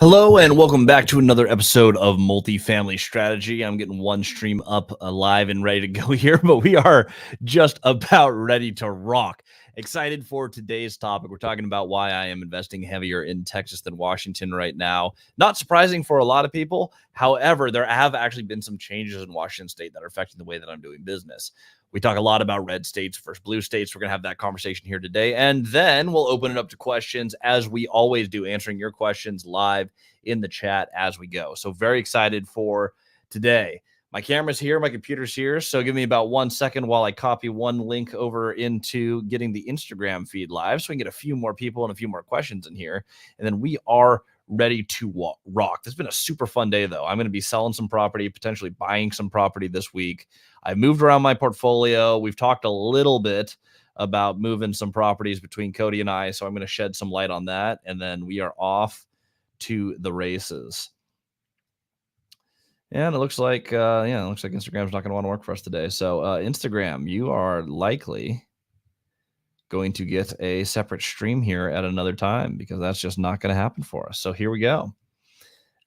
Hello and welcome back to another episode of Multifamily Strategy. I'm getting one stream up live and ready to go here, but we are just about ready to rock. Excited for today's topic. We're talking about why I am investing heavier in Texas than Washington right now. Not surprising for a lot of people. However, there have actually been some changes in Washington state that are affecting the way that I'm doing business. We talk a lot about red states versus blue states. We're going to have that conversation here today. And then we'll open it up to questions as we always do, answering your questions live in the chat as we go. So very excited for today. My camera's here, my computer's here. So give me about 1 second while I copy one link over into getting the Instagram feed live so we can get a few more people and a few more questions in here. And then we are ready to rock. This has been a super fun day, though. I'm going to be selling some property, potentially buying some property this week. I moved around my portfolio. We've talked a little bit about moving some properties between Cody and I, so I'm going to shed some light on that. And then we are off to the races. And it looks like, Instagram's not going to want to work for us today. So Instagram, you are likely going to get a separate stream here at another time because that's just not going to happen for us. So here we go.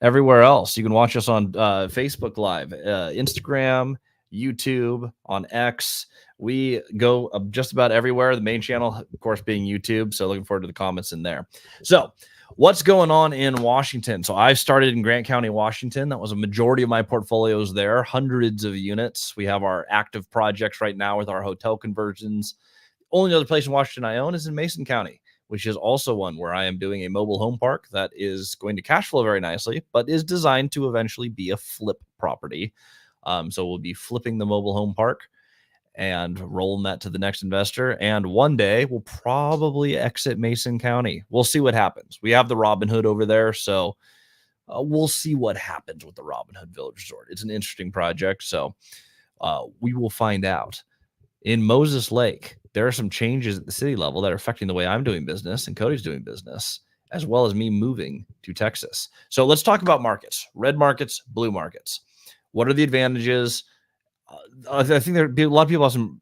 Everywhere else, you can watch us on Facebook Live, Instagram, YouTube, on X. We go just about everywhere. The main channel, of course, being YouTube. So looking forward to the comments in there. So what's going on in Washington? So I started in Grant County, Washington. That was a majority of my portfolios there, hundreds of units. We have our active projects right now with our hotel conversions. Only other place in Washington I own is in Mason County, which is also one where I am doing a mobile home park that is going to cash flow very nicely, but is designed to eventually be a flip property. So we'll be flipping the mobile home park and rolling that to the next investor. And one day we'll probably exit Mason County. We'll see what happens. We have the Robin Hood over there, so we'll see what happens with the Robin Hood Village Resort. It's an interesting project, so we will find out. In Moses Lake, there are some changes at the city level that are affecting the way I'm doing business and Cody's doing business, as well as me moving to Texas. So let's talk about markets, red markets, blue markets. What are the advantages? I think there a lot of people have some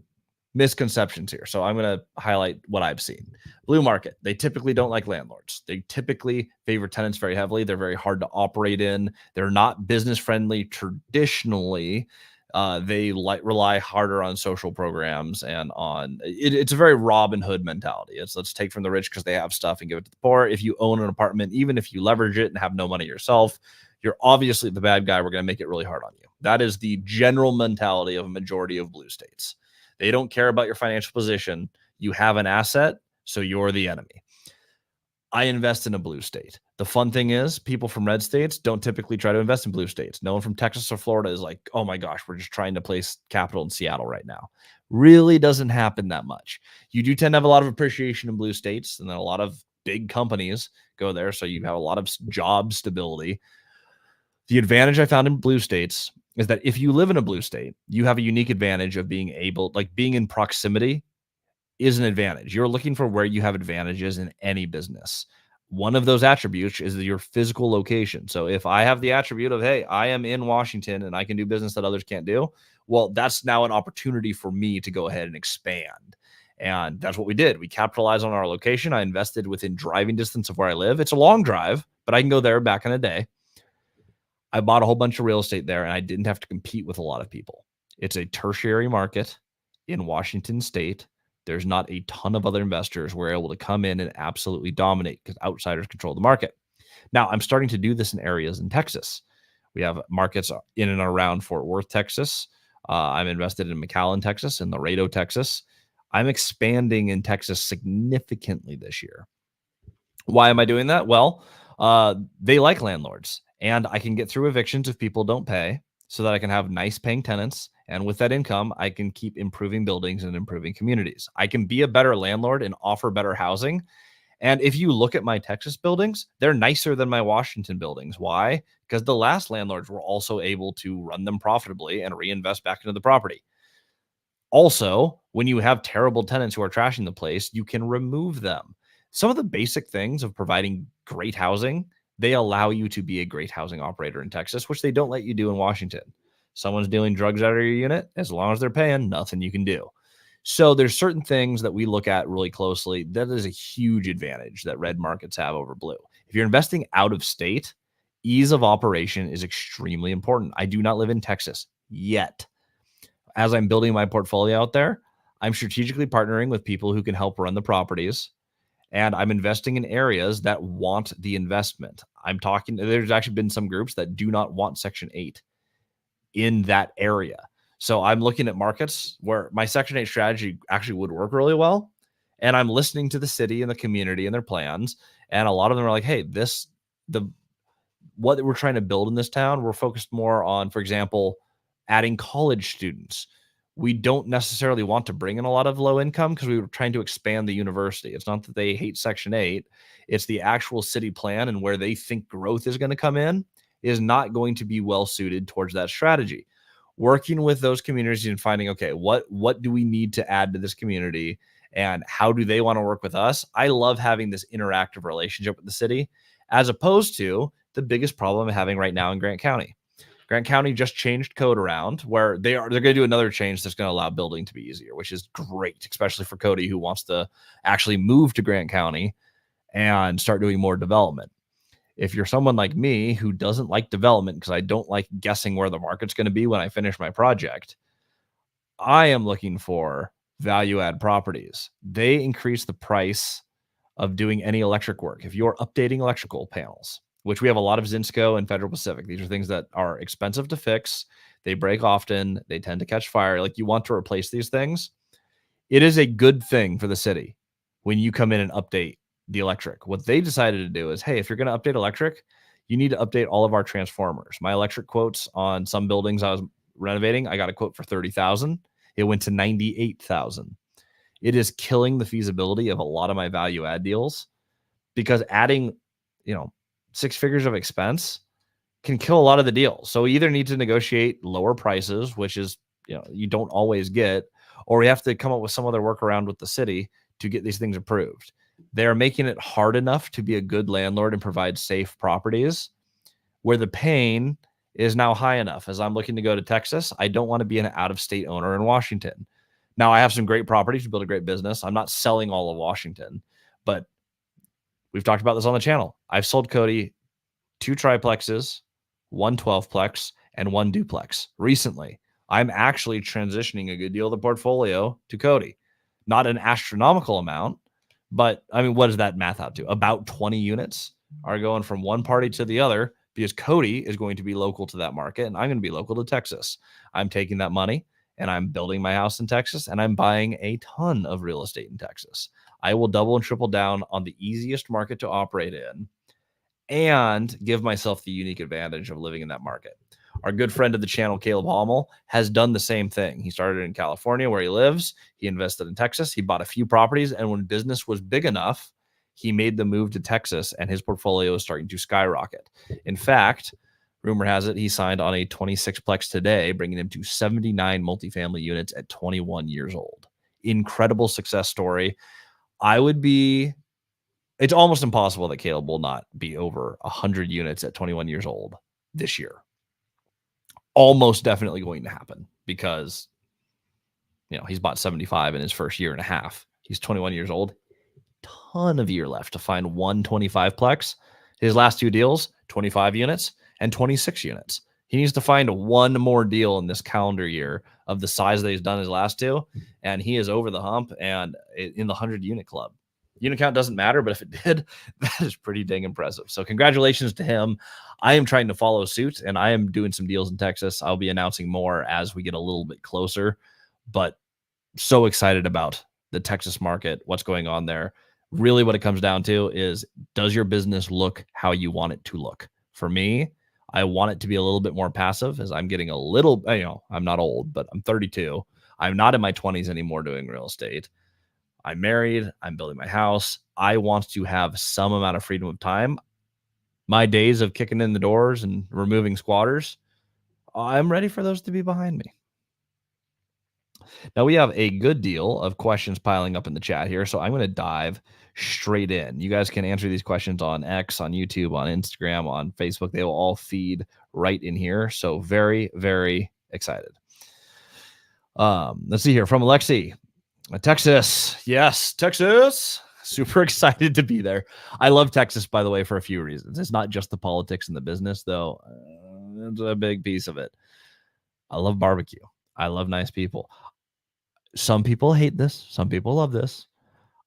misconceptions here. So I'm going to highlight what I've seen. Blue market, they typically don't like landlords. They typically favor tenants very heavily. They're very hard to operate in. They're not business friendly traditionally. They rely harder on social programs and on it's a very Robin Hood mentality. It's let's take from the rich because they have stuff and give it to the poor. If you own an apartment, even if you leverage it and have no money yourself, you're obviously the bad guy. We're going to make it really hard on you. That is the general mentality of a majority of blue states. They don't care about your financial position. You have an asset, so you're the enemy. I invest in a blue state. The fun thing is people from red states don't typically try to invest in blue states. No one from Texas or Florida is like, oh my gosh, we're just trying to place capital in Seattle right now. Really doesn't happen that much. You do tend to have a lot of appreciation in blue states, and then a lot of big companies go there. So you have a lot of job stability. The advantage I found in blue states is that if you live in a blue state, you have a unique advantage of being able, like being in proximity is an advantage. You're looking for where you have advantages in any business. One of those attributes is your physical location. So if I have the attribute of, hey, I am in Washington and I can do business that others can't do, well, that's now an opportunity for me to go ahead and expand. And that's what we did. We capitalized on our location. I invested within driving distance of where I live. It's a long drive, but I can go there back in a day. I bought a whole bunch of real estate there and I didn't have to compete with a lot of people. It's a tertiary market in Washington state. There's not a ton of other investors who are able to come in and absolutely dominate because outsiders control the market. Now, I'm starting to do this in areas in Texas. We have markets in and around Fort Worth, Texas. I'm invested in McAllen, Texas, and Laredo, Texas. I'm expanding in Texas significantly this year. Why am I doing that? Well, they like landlords, and I can get through evictions if people don't pay. so that I can have nice paying tenants. And with that income, I can keep improving buildings and improving communities. I can be a better landlord and offer better housing. And if you look at my Texas buildings, they're nicer than my Washington buildings. Why? Because the last landlords were also able to run them profitably and reinvest back into the property. Also, when you have terrible tenants who are trashing the place, you can remove them. Some of the basic things of providing great housing, they allow you to be a great housing operator in Texas, which they don't let you do in Washington. Someone's dealing drugs out of your unit, as long as they're paying, nothing you can do. So there's certain things that we look at really closely. That is a huge advantage that red markets have over blue. If you're investing out of state, ease of operation is extremely important. I do not live in Texas yet. As I'm building my portfolio out there, I'm strategically partnering with people who can help run the properties, and I'm investing in areas that want the investment. There's actually been some groups that do not want Section 8 in that area. So I'm looking at markets where my Section 8 strategy actually would work really well. And I'm listening to the city and the community and their plans. And a lot of them are like, hey, the what we're trying to build in this town, we're focused more on, for example, adding college students. We don't necessarily want to bring in a lot of low income because we were trying to expand the university. It's not that they hate Section 8, it's the actual city plan and where they think growth is going to come in is not going to be well suited towards that strategy. Working with those communities and finding, okay, what do we need to add to this community and how do they want to work with us? I love having this interactive relationship with the city as opposed to the biggest problem I'm having right now in Grant County. Grant County just changed code around where they're going to do another change that's going to allow building to be easier, which is great, especially for Cody who wants to actually move to Grant County and start doing more development. If you're someone like me who doesn't like development because I don't like guessing where the market's going to be when I finish my project, I am looking for value add properties. They increase the price of doing any electric work. If you're updating electrical panels, which we have a lot of Zinsco and Federal Pacific, these are things that are expensive to fix. They break often. They tend to catch fire. Like you want to replace these things. It is a good thing for the city when you come in and update the electric. What they decided to do is, hey, if you're going to update electric, you need to update all of our transformers. My electric quotes on some buildings I was renovating, I got a quote for 30,000. It went to 98,000. It is killing the feasibility of a lot of my value add deals because adding, 6 figures of expense can kill a lot of the deals. So we either need to negotiate lower prices, which is, you don't always get, or we have to come up with some other workaround with the city to get these things approved. They're making it hard enough to be a good landlord and provide safe properties where the pain is now high enough. As I'm looking to go to Texas, I don't want to be an out-of-state owner in Washington. Now, I have some great properties to build a great business. I'm not selling all of Washington, but we've talked about this on the channel. I've sold Cody 2 triplexes, 1 12-plex, and 1 duplex recently. I'm actually transitioning a good deal of the portfolio to Cody. Not an astronomical amount, but I mean, what does that math out to? About 20 units are going from one party to the other because Cody is going to be local to that market and I'm going to be local to Texas. I'm taking that money and I'm building my house in Texas and I'm buying a ton of real estate in Texas. I will double and triple down on the easiest market to operate in and give myself the unique advantage of living in that market. Our good friend of the channel, Caleb Hommel, has done the same thing. He started in California where he lives. He invested in Texas. He bought a few properties. And when business was big enough, he made the move to Texas and his portfolio is starting to skyrocket. In fact, rumor has it he signed on a 26-plex today, bringing him to 79 multifamily units at 21 years old. Incredible success story. It's almost impossible that Caleb will not be over 100 units at 21 years old this year. Almost definitely going to happen because, he's bought 75 in his first year and a half. He's 21 years old. Ton of year left to find 125-plex. His last 2 deals, 25 units and 26 units. He needs to find one more deal in this calendar year of the size that he's done his last 2, and he is over the hump and in the 100-unit club. Unit count doesn't matter, but if it did, that is pretty dang impressive. So congratulations to him. I am trying to follow suit, and I am doing some deals in Texas. I'll be announcing more as we get a little bit closer, but so excited about the Texas market, what's going on there. Really what it comes down to is, does your business look how you want it to look? For me, I want it to be a little bit more passive as I'm getting a little, I'm not old, but I'm 32. I'm not in my 20s anymore doing real estate. I'm married. I'm building my house. I want to have some amount of freedom of time. My days of kicking in the doors and removing squatters, I'm ready for those to be behind me. Now we have a good deal of questions piling up in the chat here, so I'm going to dive straight in. You guys can answer these questions on X, on YouTube, on Instagram, on Facebook. They will all feed right in here. So very, very excited. Let's see here from Alexi, Texas. Yes, Texas. Super excited to be there. I love Texas, by the way, for a few reasons. It's not just the politics and the business, though. It's a big piece of it. I love barbecue. I love nice people. Some people hate this. Some people love this.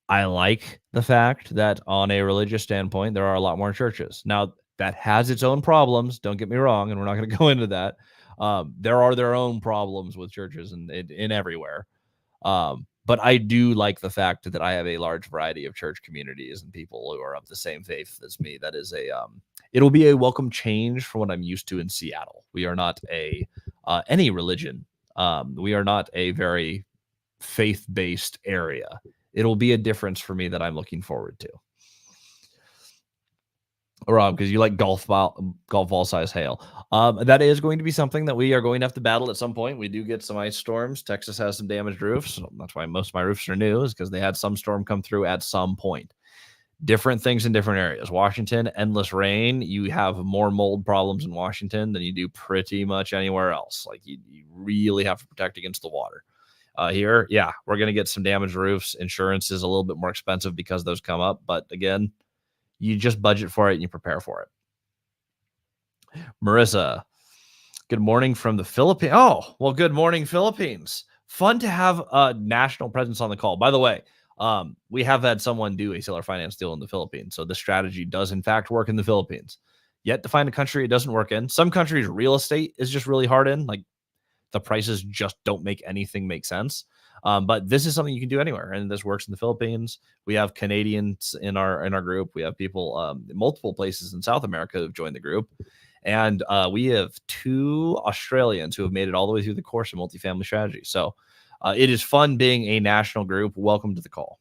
I like the fact that on a religious standpoint, there are a lot more churches. Now, that has its own problems. Don't get me wrong, and we're not going to go into that. There are their own problems with churches in everywhere. But I do like the fact that I have a large variety of church communities and people who are of the same faith as me. That is it'll be a welcome change from what I'm used to in Seattle. We are not any religion. We are not a very faith-based area. It'll be a difference for me that I'm looking forward to. Rob, because you like golf ball size hail. That is going to be something that we are going to have to battle at some point. We do get some ice storms. Texas has some damaged roofs. So that's why most of my roofs are new, is because they had some storm come through at some point. Different things in different areas. Washington, endless rain. You have more mold problems in Washington than you do pretty much anywhere else. Like you really have to protect against the water. Here, yeah, we're going to get some damaged roofs. Insurance is a little bit more expensive because those come up. But again, you just budget for it and you prepare for it. Marissa, good morning from the Philippines. Oh, well, good morning, Philippines. Fun to have a national presence on the call. By the way, we have had someone do a seller finance deal in the Philippines. So the strategy does, in fact, work in the Philippines. Yet to find a country it doesn't work in. Some countries, real estate is just really hard in. Like the prices just don't make anything make sense. But this is something you can do anywhere, and this works in the Philippines. We have Canadians in our group. We have people in multiple places in South America who've joined the group, and we have 2 Australians who have made it all the way through the course of multifamily strategy. So it is fun being a national group. Welcome to the call.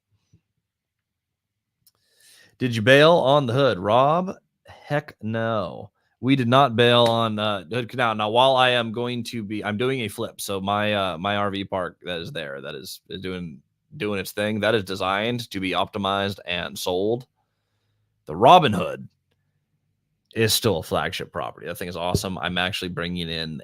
Did you bail on the hood, Rob? Heck no. We did not bail on Hood Canal. Now, while I'm doing a flip. So my my RV park that is there, that is doing its thing. That is designed to be optimized and sold. The Robin Hood is still a flagship property. That thing is awesome. I'm actually bringing in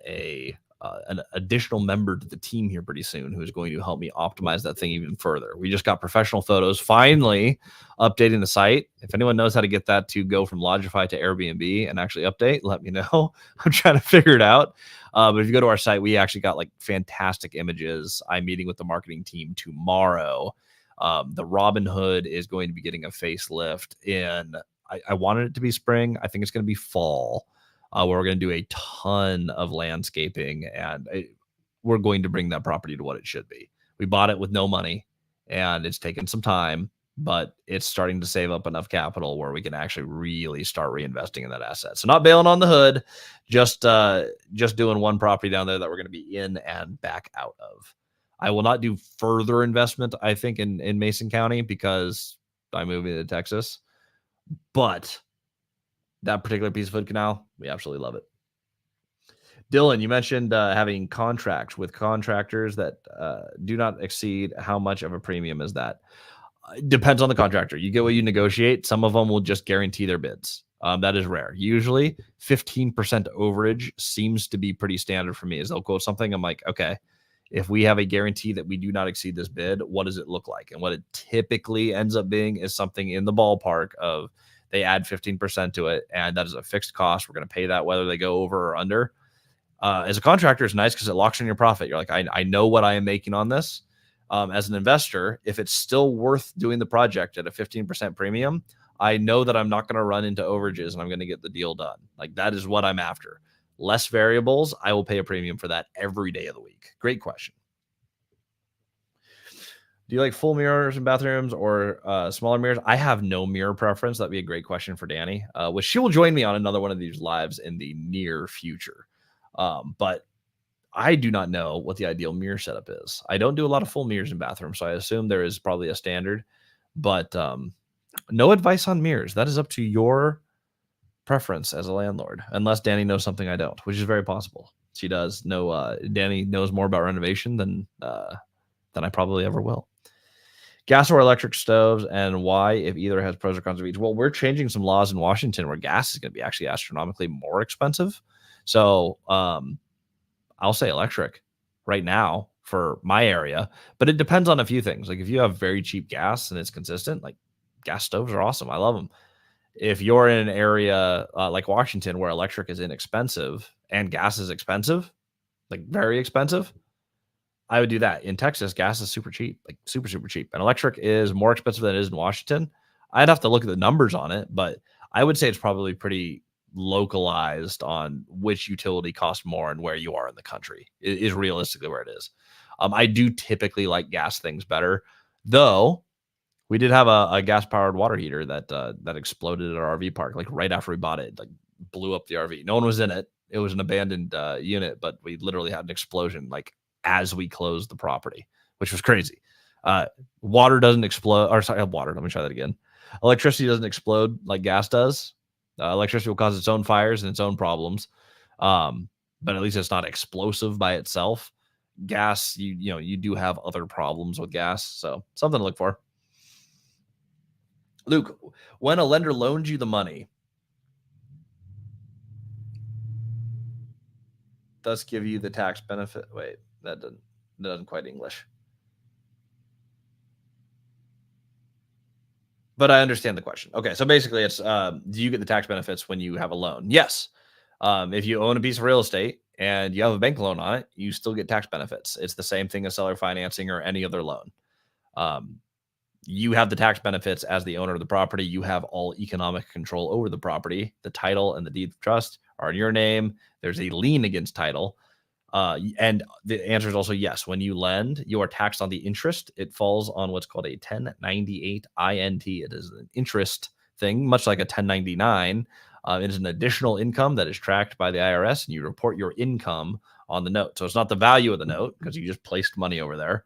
an additional member to the team here pretty soon who is going to help me optimize that thing even further. We just got professional photos, finally updating the site. If anyone knows how to get that to go from Logify to Airbnb and actually update, let me know. I'm trying to figure it out. But if you go to our site, we actually got like fantastic images. I'm meeting with the marketing team tomorrow. The Robin Hood is going to be getting a facelift I wanted it to be spring. I think it's going to be fall. Where we're going to do a ton of landscaping, and we're going to bring that property to what it should be. We bought it with no money, and it's taken some time, but it's starting to save up enough capital where we can actually really start reinvesting in that asset. So not bailing on the hood, just doing one property down there that we're going to be in and back out of. I will not do further investment, I think, in Mason County because I'm moving to Texas, but that particular piece of Hood Canal, we absolutely love it. Dylan, you mentioned having contracts with contractors that do not exceed how much of a premium is that? It depends on the contractor. You get what you negotiate. Some of them will just guarantee their bids. That is rare. Usually 15% overage seems to be pretty standard for me. Is they'll quote something. I'm like, okay, if we have a guarantee that we do not exceed this bid, what does it look like? And what it typically ends up being is something in the ballpark of they add 15% to it, and that is a fixed cost. We're going to pay that whether they go over or under. As a contractor, it's nice because it locks in your profit. You're like, I know what I am making on this. As an investor, if it's still worth doing the project at a 15% premium, I know that I'm not going to run into overages and I'm going to get the deal done. Like that is what I'm after. Less variables, I will pay a premium for that every day of the week. Great question. Do you like full mirrors in bathrooms or smaller mirrors? I have no mirror preference. That'd be a great question for Danny, which she will join me on another one of these lives in the near future. But I do not know what the ideal mirror setup is. I don't do a lot of full mirrors in bathrooms, so I assume there is probably a standard. But no advice on mirrors. That is up to your preference as a landlord, unless Danny knows something I don't, which is very possible. She does know. Danny knows more about renovation than I probably ever will. Gas or electric stoves, and why, if either has pros or cons of each. Well, we're changing some laws in Washington where gas is going to be actually astronomically more expensive. So I'll say electric right now for my area, but it depends on a few things. Like if you have very cheap gas and it's consistent, like gas stoves are awesome. I love them. If you're in an area like Washington where electric is inexpensive and gas is expensive, like very expensive, I would do that. In Texas, gas is super cheap, like super, super cheap. And electric is more expensive than it is in Washington. I'd have to look at the numbers on it, but I would say it's probably pretty localized on which utility costs more and where you are in the country is realistically where it is. I do typically like gas things better, though. We did have a gas powered water heater that exploded at our RV park, like right after we bought it, like blew up the RV. No one was in it. It was an abandoned unit, but we literally had an explosion like as we closed the property, which was crazy. Uh, Water doesn't explode, or sorry, water. Let me try that again. Electricity doesn't explode like gas does. Electricity will cause its own fires and its own problems, but at least it's not explosive by itself. Gas, you do have other problems with gas, so something to look for. Luke, when a lender loans you the money, thus give you the tax benefit. Wait, that doesn't quite English. But I understand the question. Okay, so basically, it's do you get the tax benefits when you have a loan? Yes. If you own a piece of real estate and you have a bank loan on it, you still get tax benefits. It's the same thing as seller financing or any other loan. Um, you have the tax benefits as the owner of the property. You have all economic control over the property. The title and the deed of trust are in your name. There's a lien against title. And the answer is also yes. When you lend, you are taxed on the interest. It falls on what's called a 1098 INT. It is an interest thing, much like a 1099. It is an additional income that is tracked by the IRS, and you report your income on the note. So it's not the value of the note because you just placed money over there,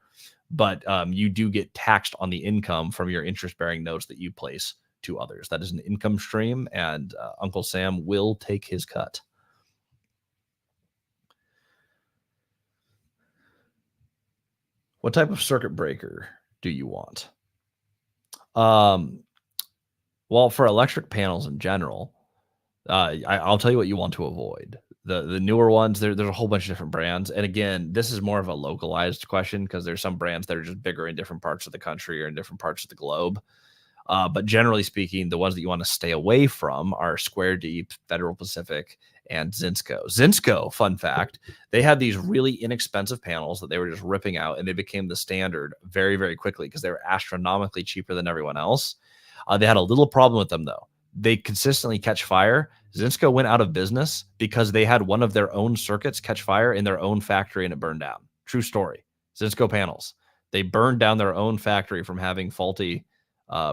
but you do get taxed on the income from your interest-bearing notes that you place to others. That is an income stream, and Uncle Sam will take his cut. What type of circuit breaker do you want? Um, well, for electric panels in general, I'll tell you what you want to avoid. The newer ones, there's a whole bunch of different brands. And again, this is more of a localized question because there's some brands that are just bigger in different parts of the country or in different parts of the globe. But generally speaking, the ones that you want to stay away from are Square Deep, Federal Pacific, and Zinsco. Zinsco, fun fact, they had these really inexpensive panels that they were just ripping out, and they became the standard very, very quickly because they were astronomically cheaper than everyone else. They had a little problem with them, though. They consistently catch fire. Zinsco went out of business because they had one of their own circuits catch fire in their own factory and it burned down. True story. Zinsco panels. They burned down their own factory from having faulty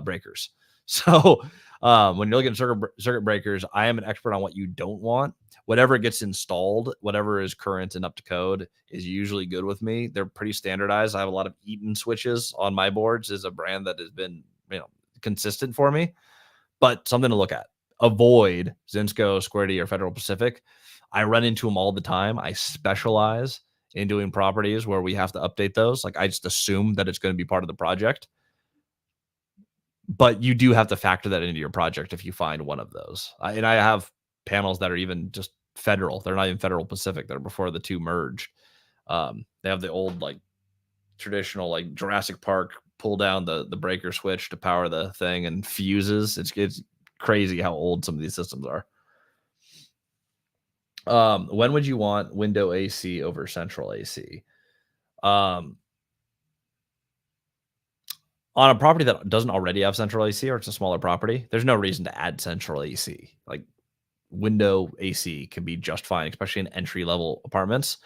breakers. So when you're looking at circuit breakers, I am an expert on what you don't want. Whatever gets installed, whatever is current and up to code is usually good with me. They're pretty standardized. I have a lot of Eaton switches on my boards. Is a brand that has been, consistent for me, but something to look at. Avoid Zinsco, Square D, or Federal Pacific. I run into them all the time. I specialize in doing properties where we have to update those. Like I just assume that it's going to be part of the project. But you do have to factor that into your project if you find one of those. And I have panels that are even just federal. They're not even Federal Pacific. They're before the two merged. They have the old like traditional like Jurassic Park pull down the breaker switch to power the thing and fuses. It's crazy how old some of these systems are. When would you want window AC over central AC? On a property that doesn't already have central AC or it's a smaller property, there's no reason to add central AC. Like window AC can be just fine, especially in entry level apartments.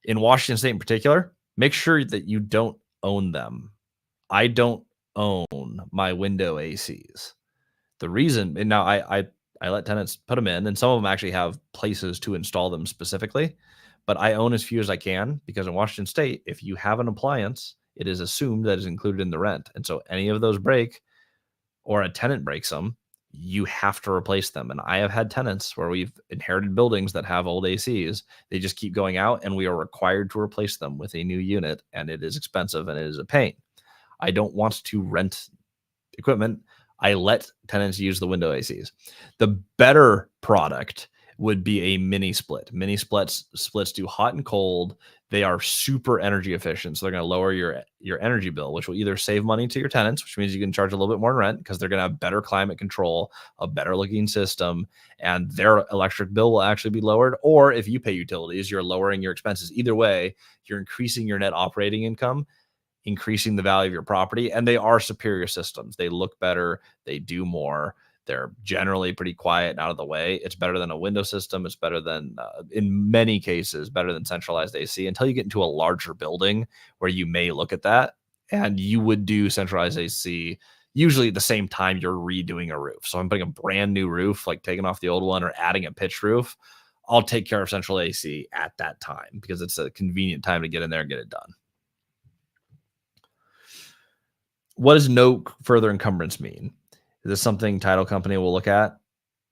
In Washington State in particular, make sure that you don't own them. I don't own my window ACs. The reason, and now I let tenants put them in, and some of them actually have places to install them specifically, but I own as few as I can because in Washington State, if you have an appliance, it is assumed that is included in the rent. And so any of those break or a tenant breaks them, you have to replace them. And I have had tenants where we've inherited buildings that have old ACs. They just keep going out, and we are required to replace them with a new unit, and it is expensive and it is a pain. I don't want to rent equipment. I let tenants use the window ACs. The better product would be a mini split. Mini splits do hot and cold. They are super energy efficient, so they're going to lower your energy bill, which will either save money to your tenants, which means you can charge a little bit more in rent because they're going to have better climate control, a better looking system, and their electric bill will actually be lowered. Or if you pay utilities, you're lowering your expenses. Either way, you're increasing your net operating income, increasing the value of your property, and they are superior systems. They look better, they do more. They're generally pretty quiet and out of the way. It's better than a window system. It's better than, in many cases, better than centralized AC until you get into a larger building where you may look at that. And you would do centralized AC usually at the same time you're redoing a roof. So I'm putting a brand new roof, like taking off the old one or adding a pitched roof. I'll take care of central AC at that time because it's a convenient time to get in there and get it done. What does no further encumbrance mean? Is this something title company will look at?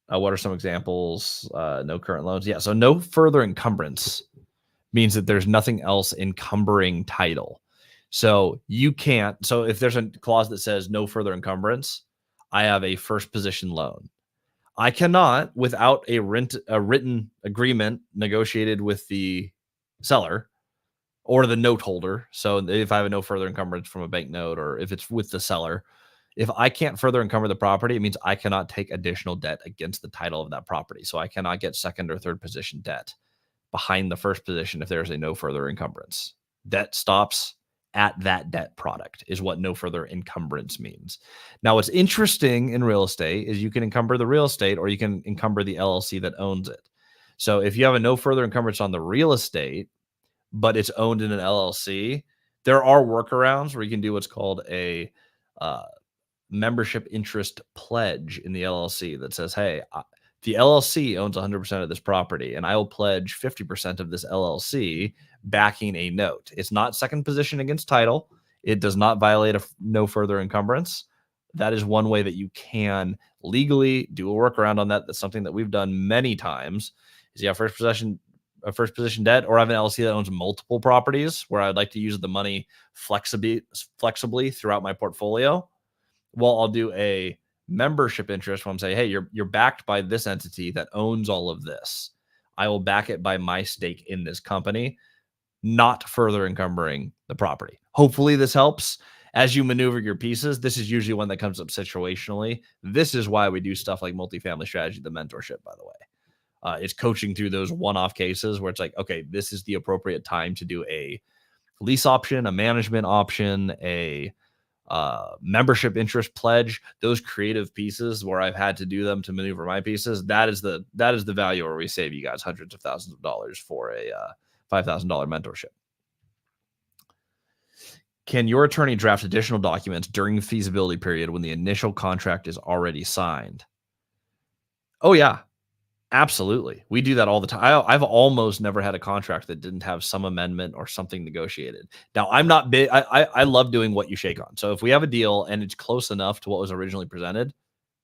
What are some examples? No current loans. Yeah. So no further encumbrance means that there's nothing else encumbering title. So you can't. So if there's a clause that says no further encumbrance, I have a first position loan. I cannot, without a written agreement negotiated with the seller or the note holder. So if I have a no further encumbrance from a bank note, or if it's with the seller, if I can't further encumber the property, it means I cannot take additional debt against the title of that property. So I cannot get second or third position debt behind the first position if there's a no further encumbrance. Debt stops at that debt product is what no further encumbrance means. Now, what's interesting in real estate is you can encumber the real estate or you can encumber the LLC that owns it. So if you have a no further encumbrance on the real estate, but it's owned in an LLC, there are workarounds where you can do what's called a uh, membership interest pledge in the LLC that says, hey, the LLC owns 100% of this property, and I will pledge 50% of this LLC backing a note. It's not second position against title. It does not violate a no further encumbrance. That is one way that you can legally do a workaround on that. That's something that we've done many times. Is you have first position debt, or I have an LLC that owns multiple properties where I'd like to use the money flexibly throughout my portfolio. Well, I'll do a membership interest when I'm saying, hey, you're backed by this entity that owns all of this. I will back it by my stake in this company, not further encumbering the property. Hopefully this helps as you maneuver your pieces. This is usually one that comes up situationally. This is why we do stuff like multifamily strategy, the mentorship, by the way. It's coaching through those one-off cases where it's like, okay, this is the appropriate time to do a lease option, a management option, a membership interest pledge. Those creative pieces where I've had to do them to maneuver my pieces. That is the value where we save you guys hundreds of thousands of dollars for a $5,000 mentorship. Can your attorney draft additional documents during the feasibility period when the initial contract is already signed? Oh yeah, absolutely. We do that all the time. I've almost never had a contract that didn't have some amendment or something negotiated. Now, I'm not big. I love doing what you shake on. So if we have a deal and it's close enough to what was originally presented,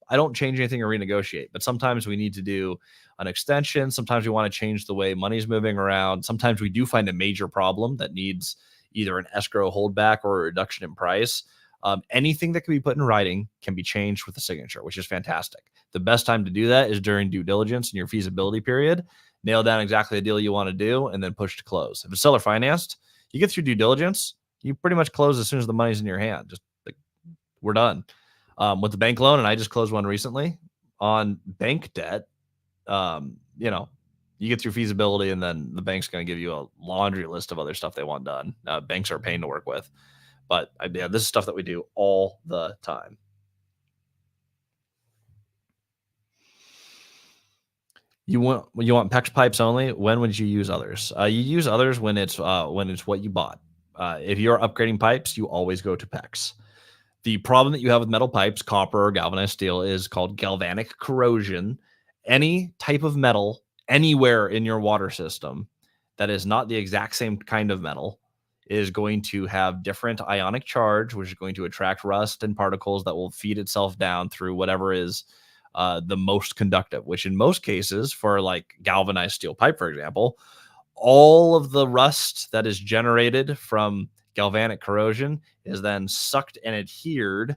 I don't change anything or renegotiate. But sometimes we need to do an extension. Sometimes we want to change the way money's moving around. Sometimes we do find a major problem that needs either an escrow holdback or a reduction in price. Anything that can be put in writing can be changed with a signature, which is fantastic. The best time to do that is during due diligence in your feasibility period. Nail down exactly the deal you want to do and then push to close. If it's seller financed, you get through due diligence, you pretty much close as soon as the money's in your hand. Just like, we're done. With the bank loan, and I just closed one recently on bank debt, you get through feasibility and then the bank's going to give you a laundry list of other stuff they want done. Banks are a pain to work with. But yeah, this is stuff that we do all the time. You want PEX pipes only? When would you use others? You use others when it's what you bought. If you're upgrading pipes, you always go to PEX. The problem that you have with metal pipes, copper or galvanized steel, is called galvanic corrosion. Any type of metal anywhere in your water system that is not the exact same kind of metal is going to have different ionic charge, which is going to attract rust and particles that will feed itself down through whatever is the most conductive, which in most cases, for like galvanized steel pipe, for example, all of the rust that is generated from galvanic corrosion is then sucked and adhered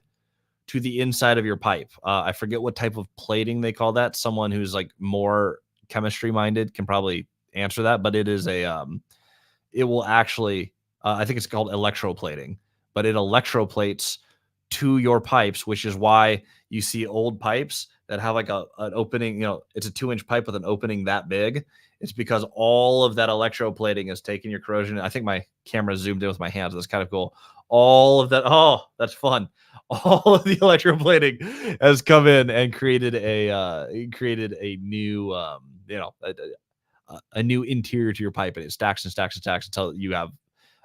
to the inside of your pipe. I forget what type of plating they call that. Someone who's like more chemistry minded can probably answer that, but it is it will actually, I think it's called electroplating, but it electroplates to your pipes, which is why you see old pipes that have like an opening, it's a 2-inch pipe with an opening that big. It's because all of that electroplating is taking your corrosion. I think my camera zoomed in with my hands. That's kind of cool. All of that. Oh, that's fun. All of the electroplating has come in and created a new, a new interior to your pipe, and it stacks and stacks and stacks until you have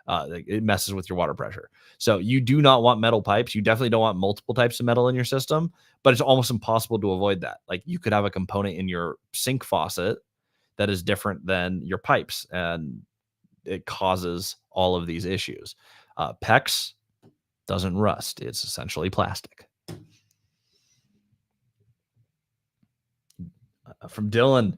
it messes with your water pressure. So you do not want metal pipes. You definitely don't want multiple types of metal in your system, but it's almost impossible to avoid that. Like you could have a component in your sink faucet that is different than your pipes, and it causes all of these issues. PEX doesn't rust. It's essentially plastic. From Dylan,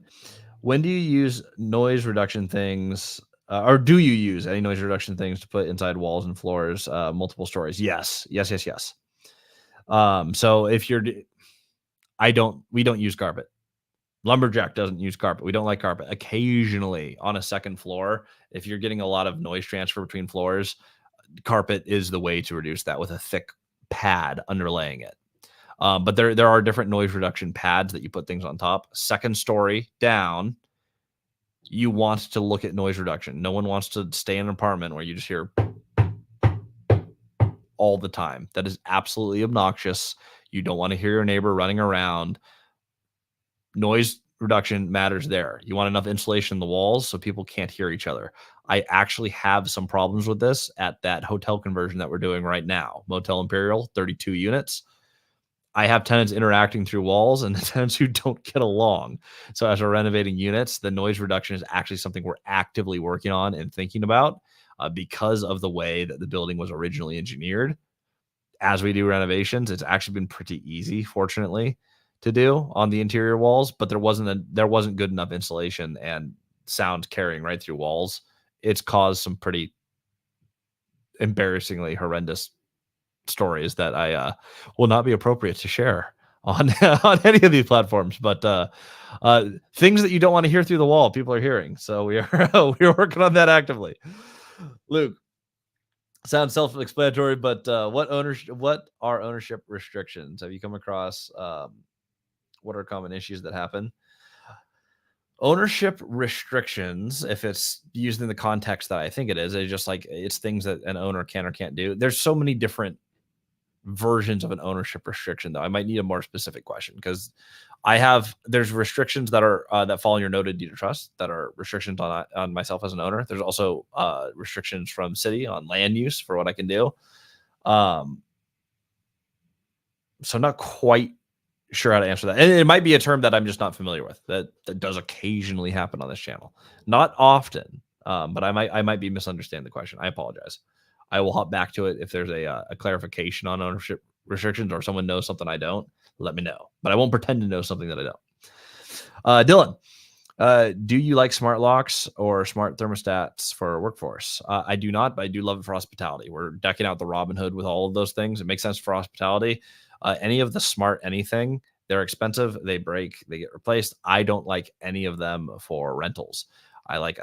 when do you use noise reduction things, or do you use any noise reduction things to put inside walls and floors, multiple stories? Yes. So if we don't use carpet. Lumberjack doesn't use carpet. We don't like carpet. Occasionally on a second floor, if you're getting a lot of noise transfer between floors, carpet is the way to reduce that with a thick pad underlaying it. But there are different noise reduction pads that you put things on top. Second story down, you want to look at noise reduction. No one wants to stay in an apartment where you just hear all the time. That is absolutely obnoxious. You don't want to hear your neighbor running around. Noise reduction matters there. You want enough insulation in the walls so people can't hear each other. I actually have some problems with this at that hotel conversion that we're doing right now. Motel Imperial, 32 units. I have tenants interacting through walls and the tenants who don't get along. So as we're renovating units, the noise reduction is actually something we're actively working on and thinking about because of the way that the building was originally engineered. As we do renovations, it's actually been pretty easy, fortunately, to do on the interior walls, but there wasn't good enough insulation and sound carrying right through walls. It's caused some pretty embarrassingly horrendous stories that I will not be appropriate to share on on any of these platforms, but things that you don't want to hear through the wall, people are hearing. So we are we are working on that actively. Luke, sounds self-explanatory, but what are ownership restrictions? Have you come across what are common issues that happen? Ownership restrictions, if it's used in the context that I think it is, it's just like it's things that an owner can or can't do. There's so many different versions of an ownership restriction, though. I might need a more specific question because there's restrictions that are that fall in your noted deed of trust that are restrictions on myself as an owner. There's also restrictions from city on land use for what I can do. So I'm not quite sure how to answer that. And it might be a term that I'm just not familiar with that does occasionally happen on this channel. Not often, but I might be misunderstanding the question. I apologize. I will hop back to it if there's a clarification on ownership restrictions or someone knows something I don't. Let me know. But I won't pretend to know something that I don't. Dylan, do you like smart locks or smart thermostats for workforce? I do not, but I do love it for hospitality. We're decking out the Robin Hood with all of those things. It makes sense for hospitality. Any of the smart anything, they're expensive, they break, they get replaced. I don't like any of them for rentals. I like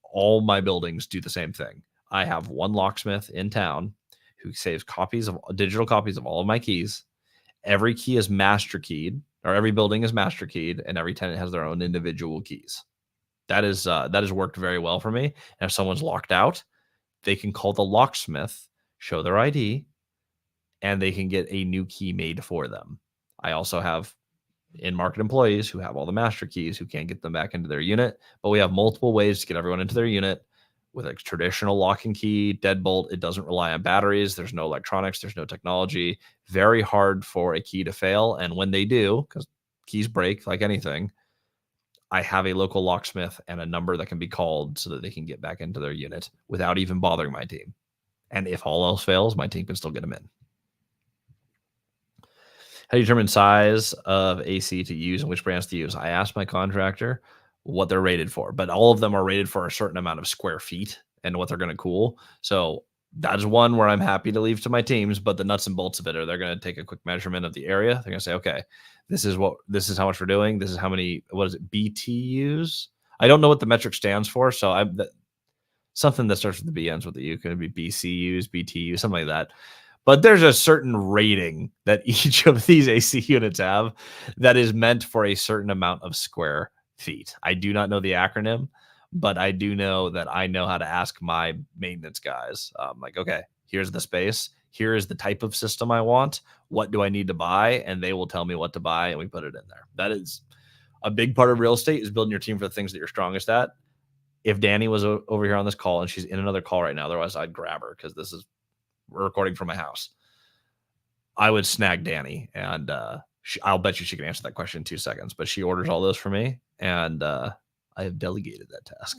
all my buildings do the same thing. I have one locksmith in town who saves digital copies of all of my keys. Every key is master keyed, or every building is master keyed, and every tenant has their own individual keys. That has worked very well for me. And if someone's locked out, they can call the locksmith, show their ID, and they can get a new key made for them. I also have in-market employees who have all the master keys who can't get them back into their unit, but we have multiple ways to get everyone into their unit with a traditional lock and key deadbolt. It doesn't rely on batteries. There's no electronics. There's no technology. Very hard for a key to fail. And when they do, because keys break like anything, I have a local locksmith and a number that can be called so that they can get back into their unit without even bothering my team. And if all else fails, my team can still get them in. How do you determine size of AC to use and which brands to use? I asked my contractor what they're rated for, but all of them are rated for a certain amount of square feet and what they're going to cool. So that's one where I'm happy to leave to my teams, but the nuts and bolts of it are they're going to take a quick measurement of the area. They're going to say, okay, this is how much we're doing. This is how many, what is it, BTUs? I don't know what the metric stands for. So something that starts with the B ends with the U. Could be BCUs, BTUs, something like that. But there's a certain rating that each of these AC units have that is meant for a certain amount of square feet. I do not know the acronym, but I do know that I know how to ask my maintenance guys. Like, okay, here's the space. Here is the type of system I want. What do I need to buy? And they will tell me what to buy, and we put it in there. That is a big part of real estate, is building your team for the things that you're strongest at. If Danny was over here on this call, and she's in another call right now, otherwise I'd grab her because we're recording from my house. I would snag Danny, and I'll bet you she can answer that question in 2 seconds. But she orders all those for me, and I have delegated that task.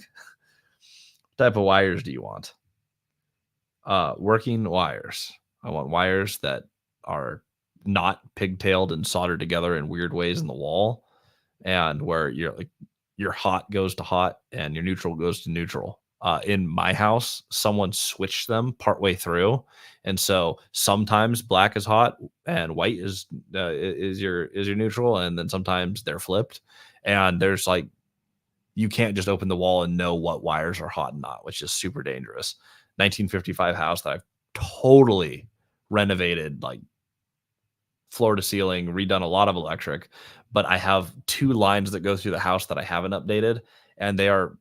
What type of wires do you want? Working wires. I want wires that are not pigtailed and soldered together in weird ways in the wall, and where your hot goes to hot and your neutral goes to neutral. In my house, someone switched them partway through, and so sometimes black is hot and white is your neutral, and then sometimes they're flipped. And there's like, you can't just open the wall and know what wires are hot and not, which is super dangerous. 1955 house that I've totally renovated, like floor to ceiling, redone a lot of electric, but I have 2 lines that go through the house that I haven't updated, and they are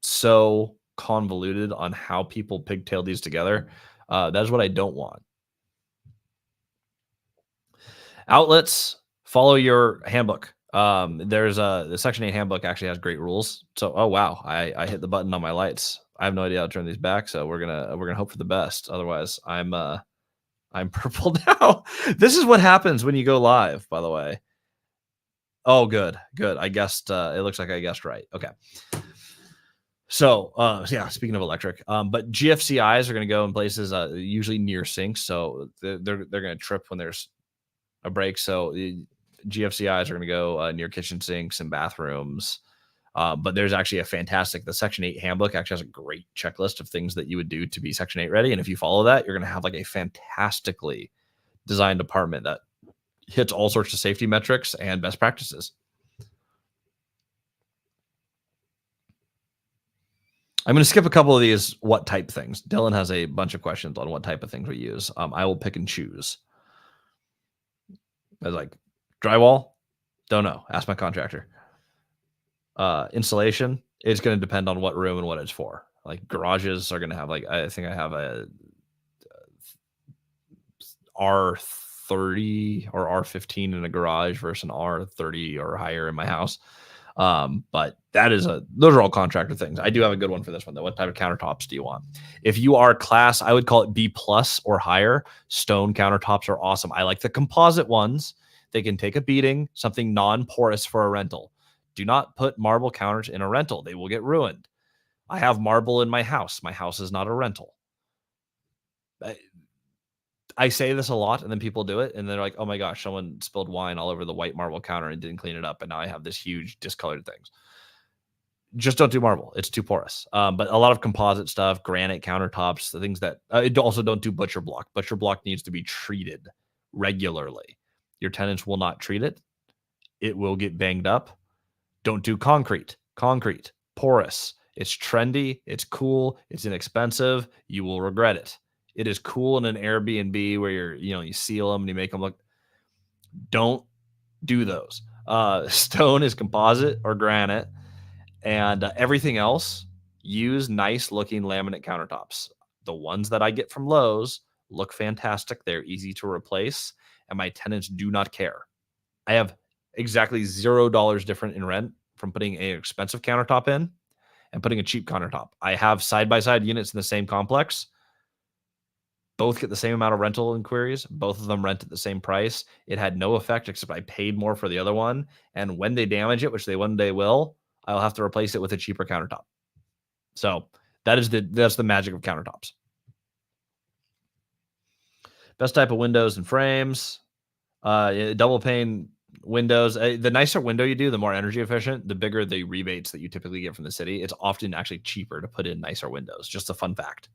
so convoluted on how people pigtail these together. That is what I don't want. Outlets, follow your handbook. There's the Section 8 handbook actually has great rules. So, oh wow, I hit the button on my lights. I have no idea how to turn these back, so we're gonna hope for the best. Otherwise, I'm purple now. This is what happens when you go live, by the way. Oh, good. I guessed. It looks like I guessed right. Okay. So, yeah, speaking of electric, but GFCIs are going to go in places usually near sinks, so they're going to trip when there's a break. So GFCIs are going to go near kitchen sinks and bathrooms. But there's actually the Section 8 handbook actually has a great checklist of things that you would do to be Section 8 ready. And if you follow that, you're going to have like a fantastically designed apartment that hits all sorts of safety metrics and best practices. I'm going to skip a couple of these what type things. Dylan has a bunch of questions on what type of things we use. I will pick and choose. I was like, drywall? Don't know. Ask my contractor. Insulation? It's going to depend on what room and what it's for. Like garages are going to have I think I have a R30 or R15 in a garage versus an R30 or higher in my house. But those are all contractor things. I do have a good one for this one though. What type of countertops do you want? If you are class, I would call it B plus or higher. Stone countertops are awesome. I like the composite ones. They can take a beating, something non-porous for a rental. Do not put marble counters in a rental. They will get ruined. I have marble in my house. My house is not a rental. I say this a lot, and then people do it, and they're like, "Oh my gosh, someone spilled wine all over the white marble counter and didn't clean it up, and now I have this huge discolored things." Just don't do marble; it's too porous. But a lot of composite stuff, granite countertops, the things that also don't do butcher block. Butcher block needs to be treated regularly. Your tenants will not treat it; it will get banged up. Don't do concrete. Concrete, porous. It's trendy. It's cool. It's inexpensive. You will regret it. It is cool in an Airbnb where you seal them and you make them look. Don't do those. Stone is composite or granite, and everything else, use nice looking laminate countertops. The ones that I get from Lowe's look fantastic. They're easy to replace, and my tenants do not care. I have exactly $0 different in rent from putting an expensive countertop in and putting a cheap countertop. I have side-by-side units in the same complex. Both get the same amount of rental inquiries. Both of them rent at the same price. It had no effect except I paid more for the other one. And when they damage it, which they one day will, I'll have to replace it with a cheaper countertop. So that's the magic of countertops. Best type of windows and frames. Double pane windows. The nicer window you do, the more energy efficient, the bigger the rebates that you typically get from the city. It's often actually cheaper to put in nicer windows. Just a fun fact.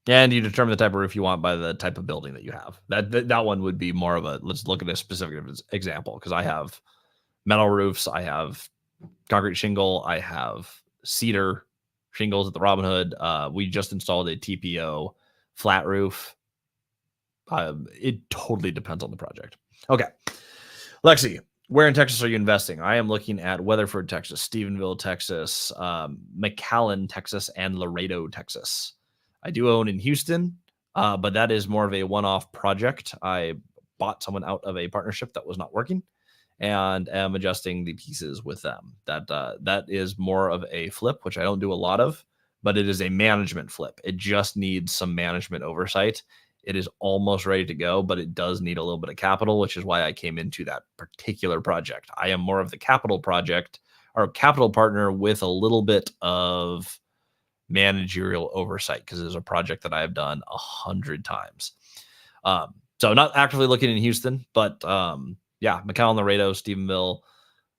And you determine the type of roof you want by the type of building that you have. That one would be more of a, let's look at a specific example, because I have metal roofs, I have concrete shingle, I have cedar shingles at the Robin Hood. We just installed a TPO flat roof. It totally depends on the project. Okay. Lexi, where in Texas are you investing? I am looking at Weatherford, Texas, Stephenville, Texas, McAllen, Texas, and Laredo, Texas. I do own in Houston, but that is more of a one-off project. I bought someone out of a partnership that was not working and am adjusting the pieces with them. That is more of a flip, which I don't do a lot of, but it is a management flip. It just needs some management oversight. It is almost ready to go, but it does need a little bit of capital, which is why I came into that particular project. I am more of the capital project or capital partner with a little bit of managerial oversight, because it is a project that I have done 100 times. So not actively looking in Houston, but yeah, McAllen, Laredo, Stephenville,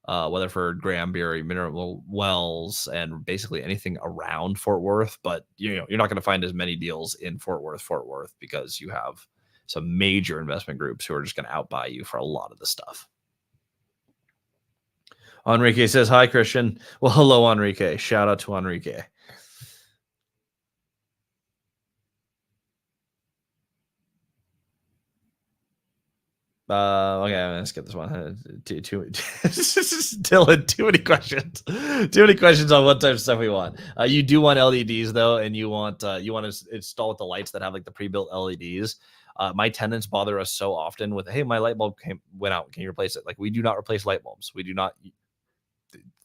Weatherford, Granbury, Mineral Wells, and basically anything around Fort Worth. But you're not going to find as many deals in Fort Worth, because you have some major investment groups who are just going to outbuy you for a lot of the stuff. Enrique says, hi, Christian. Well, hello, Enrique. Shout out to Enrique. Okay, I'm gonna skip this one. Dylan, too many questions. Too many questions on what type of stuff we want. You do want LEDs though, and you want to install with the lights that have like the pre-built LEDs. My tenants bother us so often with, hey, my light bulb went out. Can you replace it? Like, we do not replace light bulbs. We do not.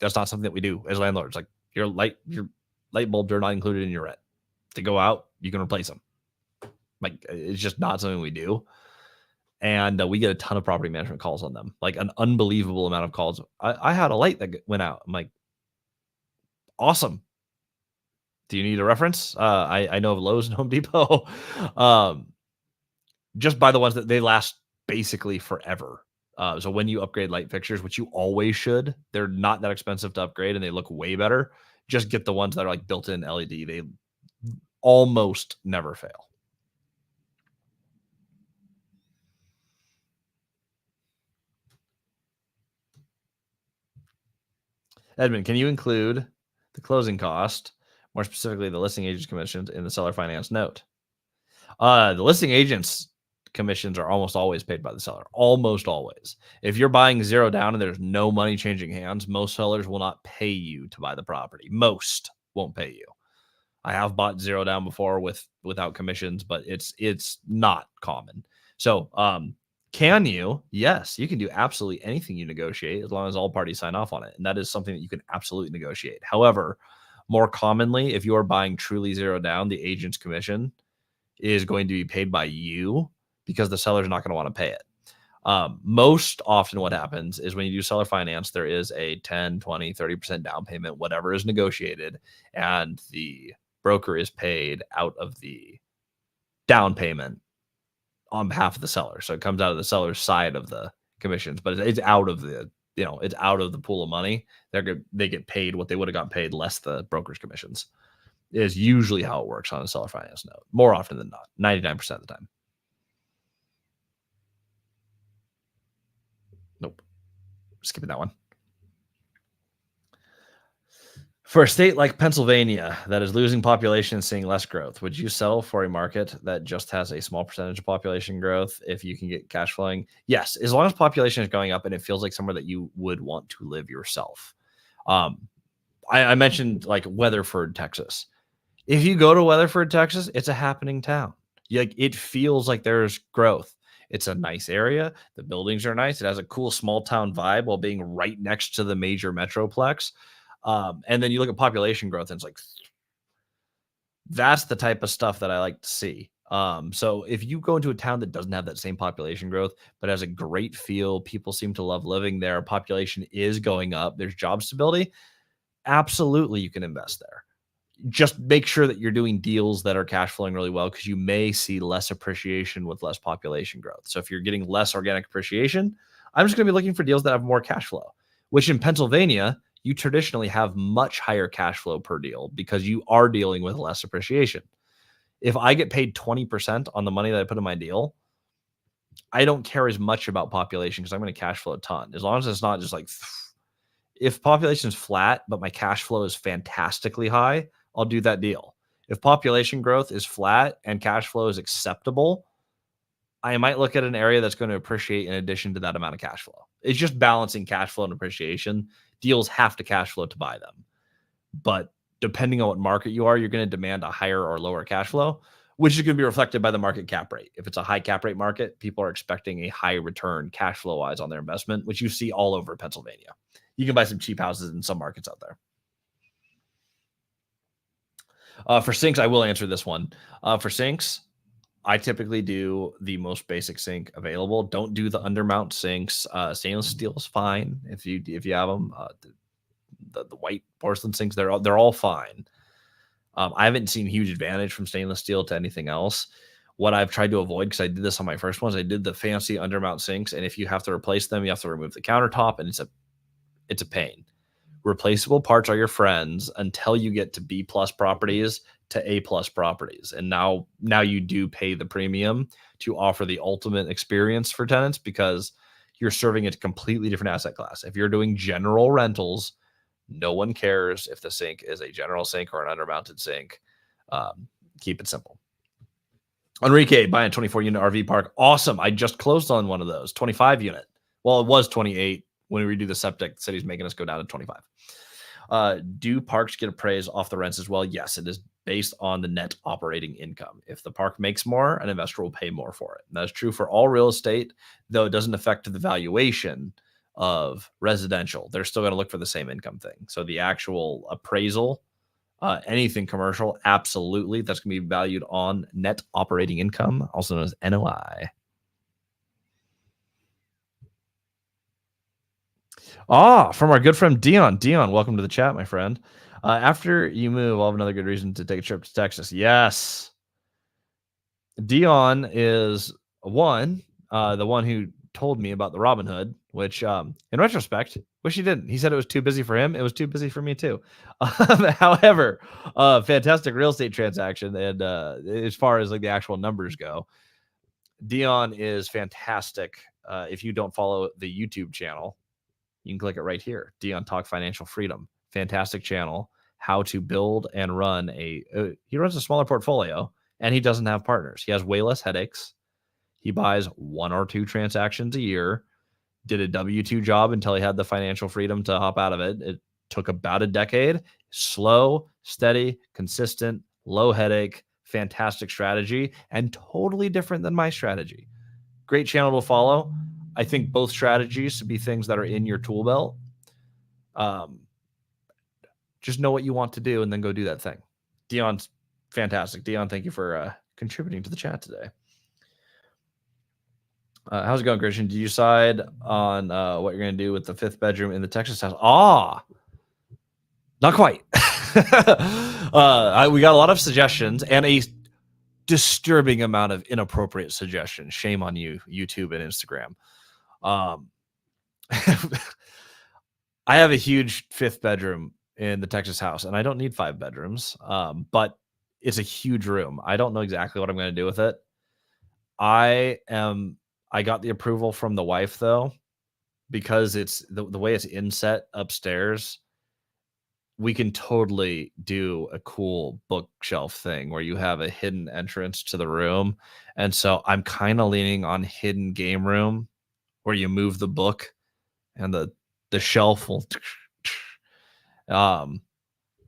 That's not something that we do as landlords. Like, your light bulbs are not included in your rent. They go out, you can replace them. Like, it's just not something we do. And we get a ton of property management calls on them, like an unbelievable amount of calls. I had a light that went out. I'm like, awesome. Do you need a reference? I know of Lowe's and Home Depot. Just buy the ones that they last basically forever. So when you upgrade light fixtures, which you always should, they're not that expensive to upgrade and they look way better. Just get the ones that are like built-in LED. They almost never fail. Edmund, can you include the closing cost, more specifically the listing agent's commissions, in the seller finance note? The listing agent's commissions are almost always paid by the seller. Almost always. If you're buying zero down and there's no money changing hands, most sellers will not pay you to buy the property. Most won't pay you. I have bought zero down before without commissions, but it's not common. So can you? Yes, you can do absolutely anything you negotiate as long as all parties sign off on it. And that is something that you can absolutely negotiate. However, more commonly, if you are buying truly zero down, the agent's commission is going to be paid by you, because the seller's not going to want to pay it. Most often what happens is when you do seller finance, there is a 10, 20, 30% down payment, whatever is negotiated, and the broker is paid out of the down payment on behalf of the seller. So it comes out of the seller's side of the commissions, but it's out of the, it's out of the pool of money. They get paid what they would have got paid less the broker's commissions, is usually how it works on a seller finance note. More often than not, 99% of the time. Nope. Skipping that one. For a state like Pennsylvania that is losing population and seeing less growth, would you sell for a market that just has a small percentage of population growth if you can get cash flowing? Yes, as long as population is going up and it feels like somewhere that you would want to live yourself. I mentioned like Weatherford, Texas. If you go to Weatherford, Texas, it's a happening town. It feels like there's growth. It's a nice area. The buildings are nice. It has a cool small town vibe while being right next to the major metroplex. And then you look at population growth, and it's like that's the type of stuff that I like to see. So if you go into a town that doesn't have that same population growth, but has a great feel, people seem to love living there, population is going up, there's job stability, absolutely you can invest there. Just make sure that you're doing deals that are cash flowing really well because you may see less appreciation with less population growth. So if you're getting less organic appreciation, I'm just going to be looking for deals that have more cash flow, which in Pennsylvania, you traditionally have much higher cash flow per deal because you are dealing with less appreciation. If I get paid 20% on the money that I put in my deal, I don't care as much about population because I'm going to cash flow a ton. As long as it's not just like, if population is flat, but my cash flow is fantastically high, I'll do that deal. If population growth is flat and cash flow is acceptable, I might look at an area that's going to appreciate in addition to that amount of cash flow. It's just balancing cash flow and appreciation. Deals have to cash flow to buy them. But depending on what market you are, you're going to demand a higher or lower cash flow, which is going to be reflected by the market cap rate. If it's a high cap rate market, people are expecting a high return cash flow wise on their investment, which you see all over Pennsylvania. You can buy some cheap houses in some markets out there. For sinks, I will answer this one. For sinks, I typically do the most basic sink available. Don't do the undermount sinks. Stainless steel is fine if you have them. The white porcelain sinks, they're all fine. I haven't seen huge advantage from stainless steel to anything else. What I've tried to avoid, because I did this on my first ones, I did the fancy undermount sinks, and if you have to replace them, you have to remove the countertop, and it's a pain. Replaceable parts are your friends until you get to B plus properties to A plus properties. And now you do pay the premium to offer the ultimate experience for tenants because you're serving a completely different asset class. If you're doing general rentals, no one cares if the sink is a general sink or an undermounted sink. Keep it simple. Enrique, buying a 24 unit RV park. Awesome. I just closed on one of those, 25 unit. Well, it was 28. When we redo the septic, the city's making us go down to 25. Do parks get appraised off the rents as well? Yes, it is based on the net operating income. If the park makes more, an investor will pay more for it. And that's true for all real estate, though it doesn't affect the valuation of residential. They're still going to look for the same income thing. So the actual appraisal, anything commercial, absolutely, that's going to be valued on net operating income, also known as NOI. From our good friend Dion. Dion, welcome to the chat, my friend. After you move, I'll have another good reason to take a trip to Texas. Yes. Dion is the one who told me about the Robinhood, which in retrospect, wish he didn't. He said it was too busy for him. It was too busy for me too. However, fantastic real estate transaction. And as far as like the actual numbers go, Dion is fantastic. If you don't follow the YouTube channel, you can click it right here. Dion Talk Financial Freedom. Fantastic channel. How to build and run he runs a smaller portfolio and he doesn't have partners. He has way less headaches. He buys 1 or 2 transactions a year, did a W-2 job until he had the financial freedom to hop out of it. It took about a decade. Slow, steady, consistent, low headache, fantastic strategy, and totally different than my strategy. Great channel to follow. I think both strategies should be things that are in your tool belt. Just know what you want to do and then go do that thing. Dion's fantastic. Dion, thank you for contributing to the chat today. How's it going, Christian? Did you decide on what you're going to do with the 5th bedroom in the Texas house? Not quite. We got a lot of suggestions and a disturbing amount of inappropriate suggestions. Shame on you, YouTube and Instagram. I have a huge 5th bedroom in the Texas house, and I don't need 5 bedrooms, but it's a huge room. I don't know exactly what I'm going to do with it. I got the approval from the wife, though, because it's the way it's inset upstairs. We can totally do a cool bookshelf thing where you have a hidden entrance to the room. And so I'm kind of leaning on hidden game room where you move the book and the shelf will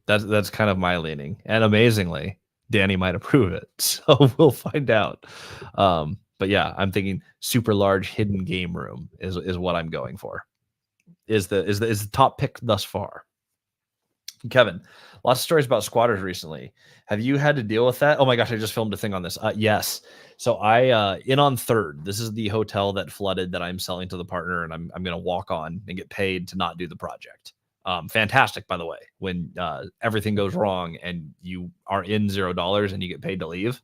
that's kind of my leaning. And amazingly, Danny might approve it. So we'll find out. But yeah, I'm thinking super large hidden game room is what I'm going for. Is the top pick thus far. Kevin, lots of stories about squatters recently. Have you had to deal with that? Oh my gosh, I just filmed a thing on this. Yes. So I in on Third. This is the hotel that flooded that I'm selling to the partner, and I'm going to walk on and get paid to not do the project. Fantastic, by the way. When everything goes wrong and you are in $0 and you get paid to leave,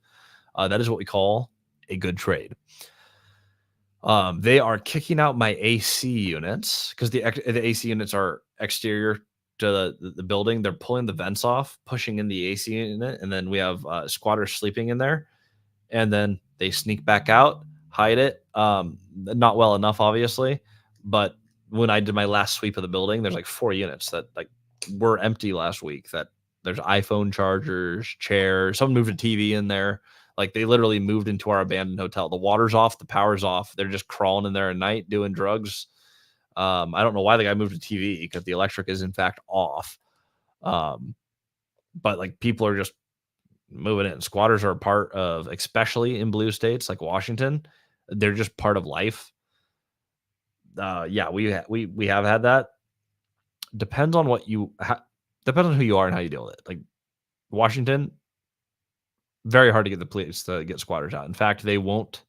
that is what we call a good trade. They are kicking out my AC units because the AC units are exterior to the building. They're pulling the vents off, pushing in the AC unit, and then we have squatters sleeping in there. And then they sneak back out, hide it. Not well enough, obviously, but when I did my last sweep of the building, there's like 4 units that like were empty last week. That there's iPhone chargers, chairs. Someone moved a TV in there. Like they literally moved into our abandoned hotel. The water's off, the power's off. They're just crawling in there at night doing drugs. I don't know why the guy moved a TV because the electric is in fact off. Um, but like people are just moving in. Squatters are a part of, especially in blue states like Washington. They're just part of life. Yeah, we have had that. Depends on depends on who you are and how you deal with it. Like Washington, very hard to get the police to get squatters out. In fact, they won't.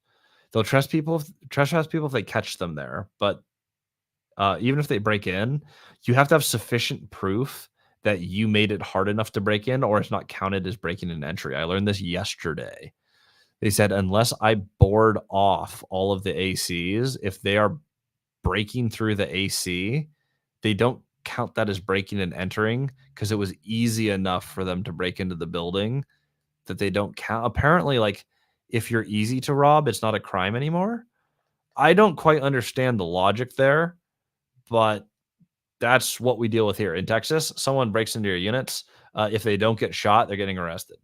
They'll trespass people if they catch them there. But even if they break in, you have to have sufficient proof that you made it hard enough to break in, or it's not counted as breaking an entry. I learned this yesterday. They said unless I board off all of the ACs, if they are breaking through the AC, they don't count that as breaking and entering because it was easy enough for them to break into the building that they don't count. Apparently, like if you're easy to rob, it's not a crime anymore. I don't quite understand the logic there, but that's what we deal with here in Texas. Someone breaks into your units. If they don't get shot, they're getting arrested.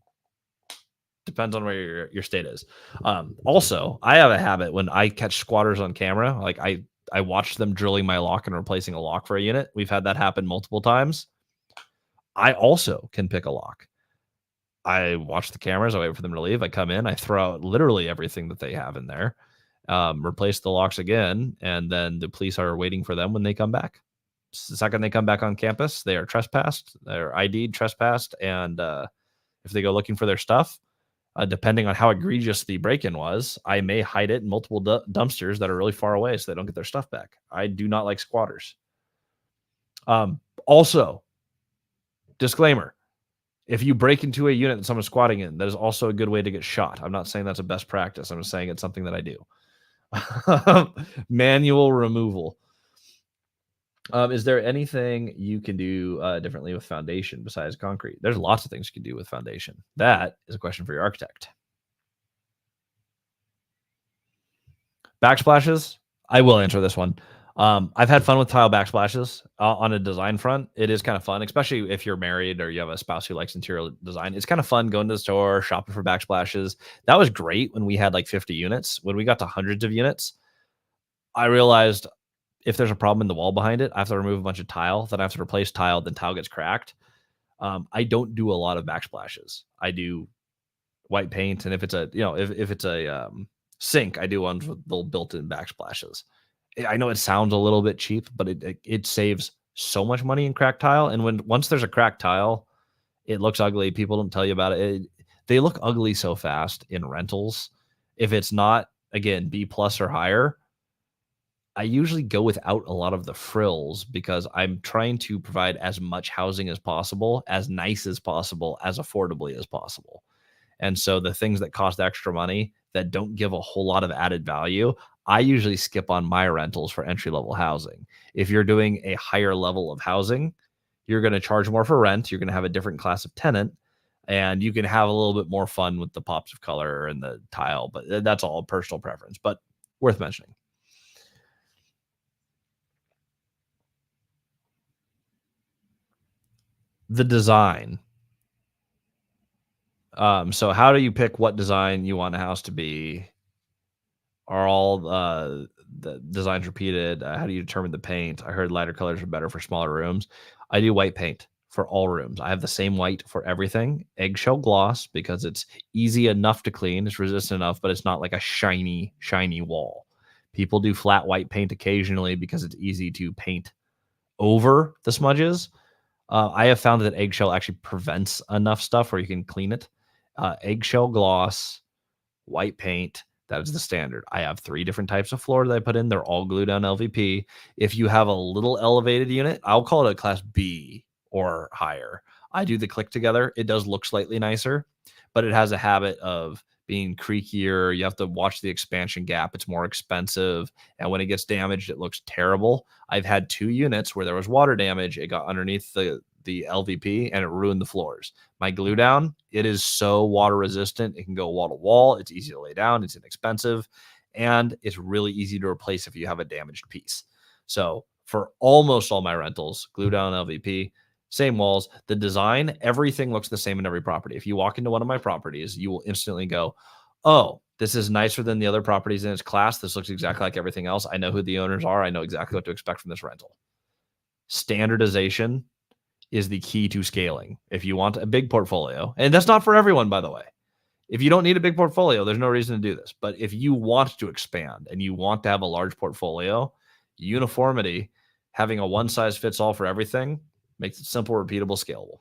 Depends on where your state is. Also, I have a habit when I catch squatters on camera, like I watch them drilling my lock and replacing a lock for a unit. We've had that happen multiple times. I also can pick a lock. I watch the cameras. I wait for them to leave. I come in. I throw out literally everything that they have in there, replace the locks again, and then the police are waiting for them when they come back. The second they come back on campus, they are trespassed. They're ID'd, trespassed, and if they go looking for their stuff, depending on how egregious the break-in was, I may hide it in multiple dumpsters that are really far away so they don't get their stuff back. I do not like squatters. Also, disclaimer, if you break into a unit that someone's squatting in, that is also a good way to get shot. I'm not saying that's a best practice. I'm just saying it's something that I do. Manual removal. Is there anything you can do differently with foundation besides concrete? There's lots of things you can do with foundation. That is a question for your architect. Backsplashes. I will answer this one. I've had fun with tile backsplashes on a design front. It is kind of fun, especially if you're married or you have a spouse who likes interior design. It's kind of fun going to the store, shopping for backsplashes. That was great when we had like 50 units. When we got to hundreds of units, I realized if there's a problem in the wall behind it, I have to remove a bunch of tile. Then I have to replace tile. Then tile gets cracked. I don't do a lot of backsplashes. I do white paint, and if it's a sink, I do ones with little built-in backsplashes. I know it sounds a little bit cheap, but it saves so much money in cracked tile. And once there's a cracked tile, it looks ugly. People don't tell you about it. They look ugly so fast in rentals. If it's not, again, B plus or higher, I usually go without a lot of the frills because I'm trying to provide as much housing as possible, as nice as possible, as affordably as possible. And so the things that cost extra money that don't give a whole lot of added value, I usually skip on my rentals for entry level housing. If you're doing a higher level of housing, you're going to charge more for rent. You're going to have a different class of tenant, and you can have a little bit more fun with the pops of color and the tile. But that's all personal preference, but worth mentioning. The design. So how do you pick what design you want a house to be? Are all the designs repeated? How do you determine the paint? I heard lighter colors are better for smaller rooms. I do white paint for all rooms. I have the same white for everything. Eggshell gloss because it's easy enough to clean. It's resistant enough, but it's not like a shiny, shiny wall. People do flat white paint occasionally because it's easy to paint over the smudges. I have found that eggshell actually prevents enough stuff where you can clean it. Eggshell gloss, white paint. That is the standard. I have 3 different types of floor that I put in. They're all glue down LVP. If you have a little elevated unit, I'll call it a class B or higher. I do the click together. It does look slightly nicer, but it has a habit of being creakier. You have to watch the expansion gap. It's more expensive. And when it gets damaged, it looks terrible. I've had 2 units where there was water damage. It got underneath the LVP and it ruined the floors. My glue down, it is so water resistant. It can go wall to wall. It's easy to lay down. It's inexpensive. And it's really easy to replace if you have a damaged piece. So for almost all my rentals, glue down LVP, same walls. The design, everything looks the same in every property. If you walk into one of my properties, you will instantly go, oh, this is nicer than the other properties in its class. This looks exactly like everything else. I know who the owners are. I know exactly what to expect from this rental. Standardization is the key to scaling. If you want a big portfolio, and that's not for everyone, by the way. If you don't need a big portfolio, there's no reason to do this. But if you want to expand and you want to have a large portfolio, uniformity, having a one size fits all for everything makes it simple, repeatable, scalable.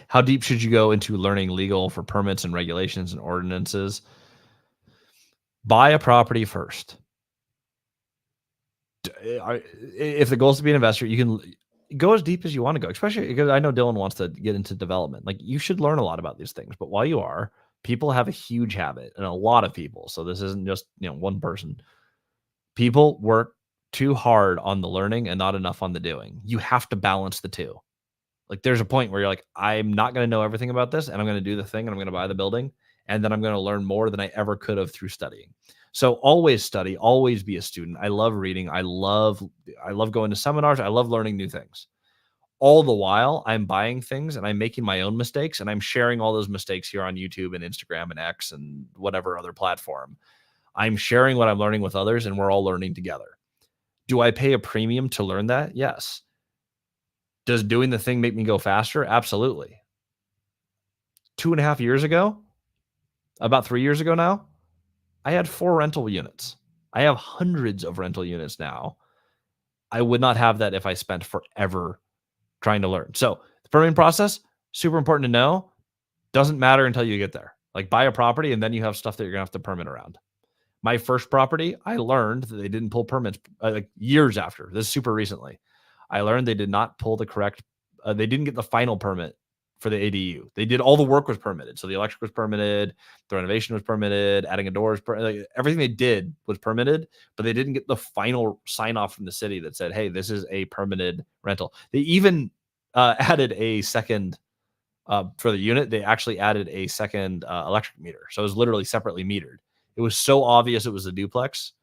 How deep should you go into learning legal for permits and regulations and ordinances? Buy a property first. If the goal is to be an investor, you can go as deep as you want to go, especially because I know Dylan wants to get into development. Like, you should learn a lot about these things, but while you are, people have a huge habit, and a lot of people. So this isn't just, one person. People work too hard on the learning and not enough on the doing. You have to balance the two. Like, there's a point where you're like, I'm not going to know everything about this, and I'm going to do the thing, and I'm going to buy the building, and then I'm going to learn more than I ever could have through studying. So always study, always be a student. I love reading. I love going to seminars. I love learning new things. All the while, I'm buying things and I'm making my own mistakes, and I'm sharing all those mistakes here on YouTube and Instagram and X and whatever other platform. I'm sharing what I'm learning with others, and we're all learning together. Do I pay a premium to learn that? Yes. Does doing the thing make me go faster? Absolutely. 2.5 years ago, about 3 years ago now, I had 4 rental units. I have hundreds of rental units now. I would not have that if I spent forever trying to learn. So the permitting process, super important to know. Doesn't matter until you get there. Like, buy a property and then you have stuff that you're going to have to permit around. My first property, I learned that they didn't pull permits like years after. This is super recently. I learned they did not pull the correct, they didn't get the final permit for the ADU. They did, all the work was permitted. So the electric was permitted, the renovation was permitted, adding a door was like, everything they did was permitted, but they didn't get the final sign off from the city that said, hey, this is a permitted rental. They even added a second, for the unit, they actually added a second electric meter. So it was literally separately metered. It was so obvious it was a duplex,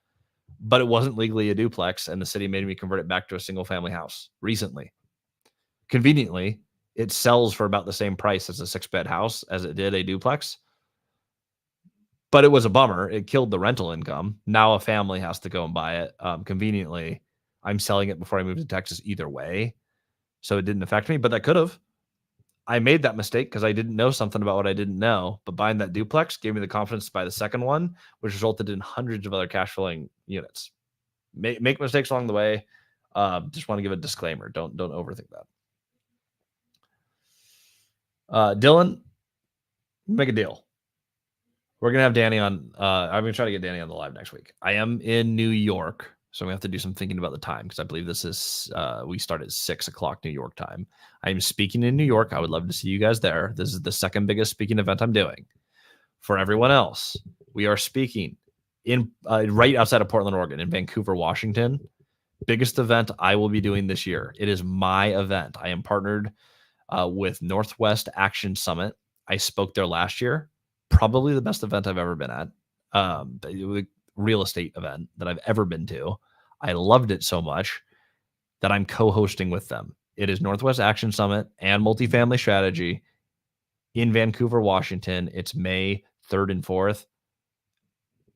but it wasn't legally a duplex, and the city made me convert it back to a single family house recently. Conveniently, it sells for about the same price as a 6-bed house as it did a duplex, but it was a bummer. It killed the rental income. Now a family has to go and buy it. Conveniently, I'm selling it before I moved to Texas either way, so it didn't affect me, but that could have. I made that mistake because I didn't know something about what I didn't know, but buying that duplex gave me the confidence to buy the second one, which resulted in hundreds of other cash flowing units. Make mistakes along the way. Just want to give a disclaimer. Don't overthink that. Dylan, make a deal. We're going to have Danny on. I'm going to try to get Danny on the live next week. I am in New York, so we have to do some thinking about the time, because I believe this is, we start at 6:00 New York time. I'm speaking in New York. I would love to see you guys there. This is the second biggest speaking event I'm doing. For everyone else, we are speaking in right outside of Portland, Oregon, in Vancouver, Washington. Biggest event I will be doing this year. It is my event. I am partnered with Northwest Action Summit. I spoke there last year. Probably the best event I've ever been at. The real estate event that I've ever been to. I loved it so much that I'm co-hosting with them. It is Northwest Action Summit and Multifamily Strategy in Vancouver, Washington. It's May 3rd and 4th.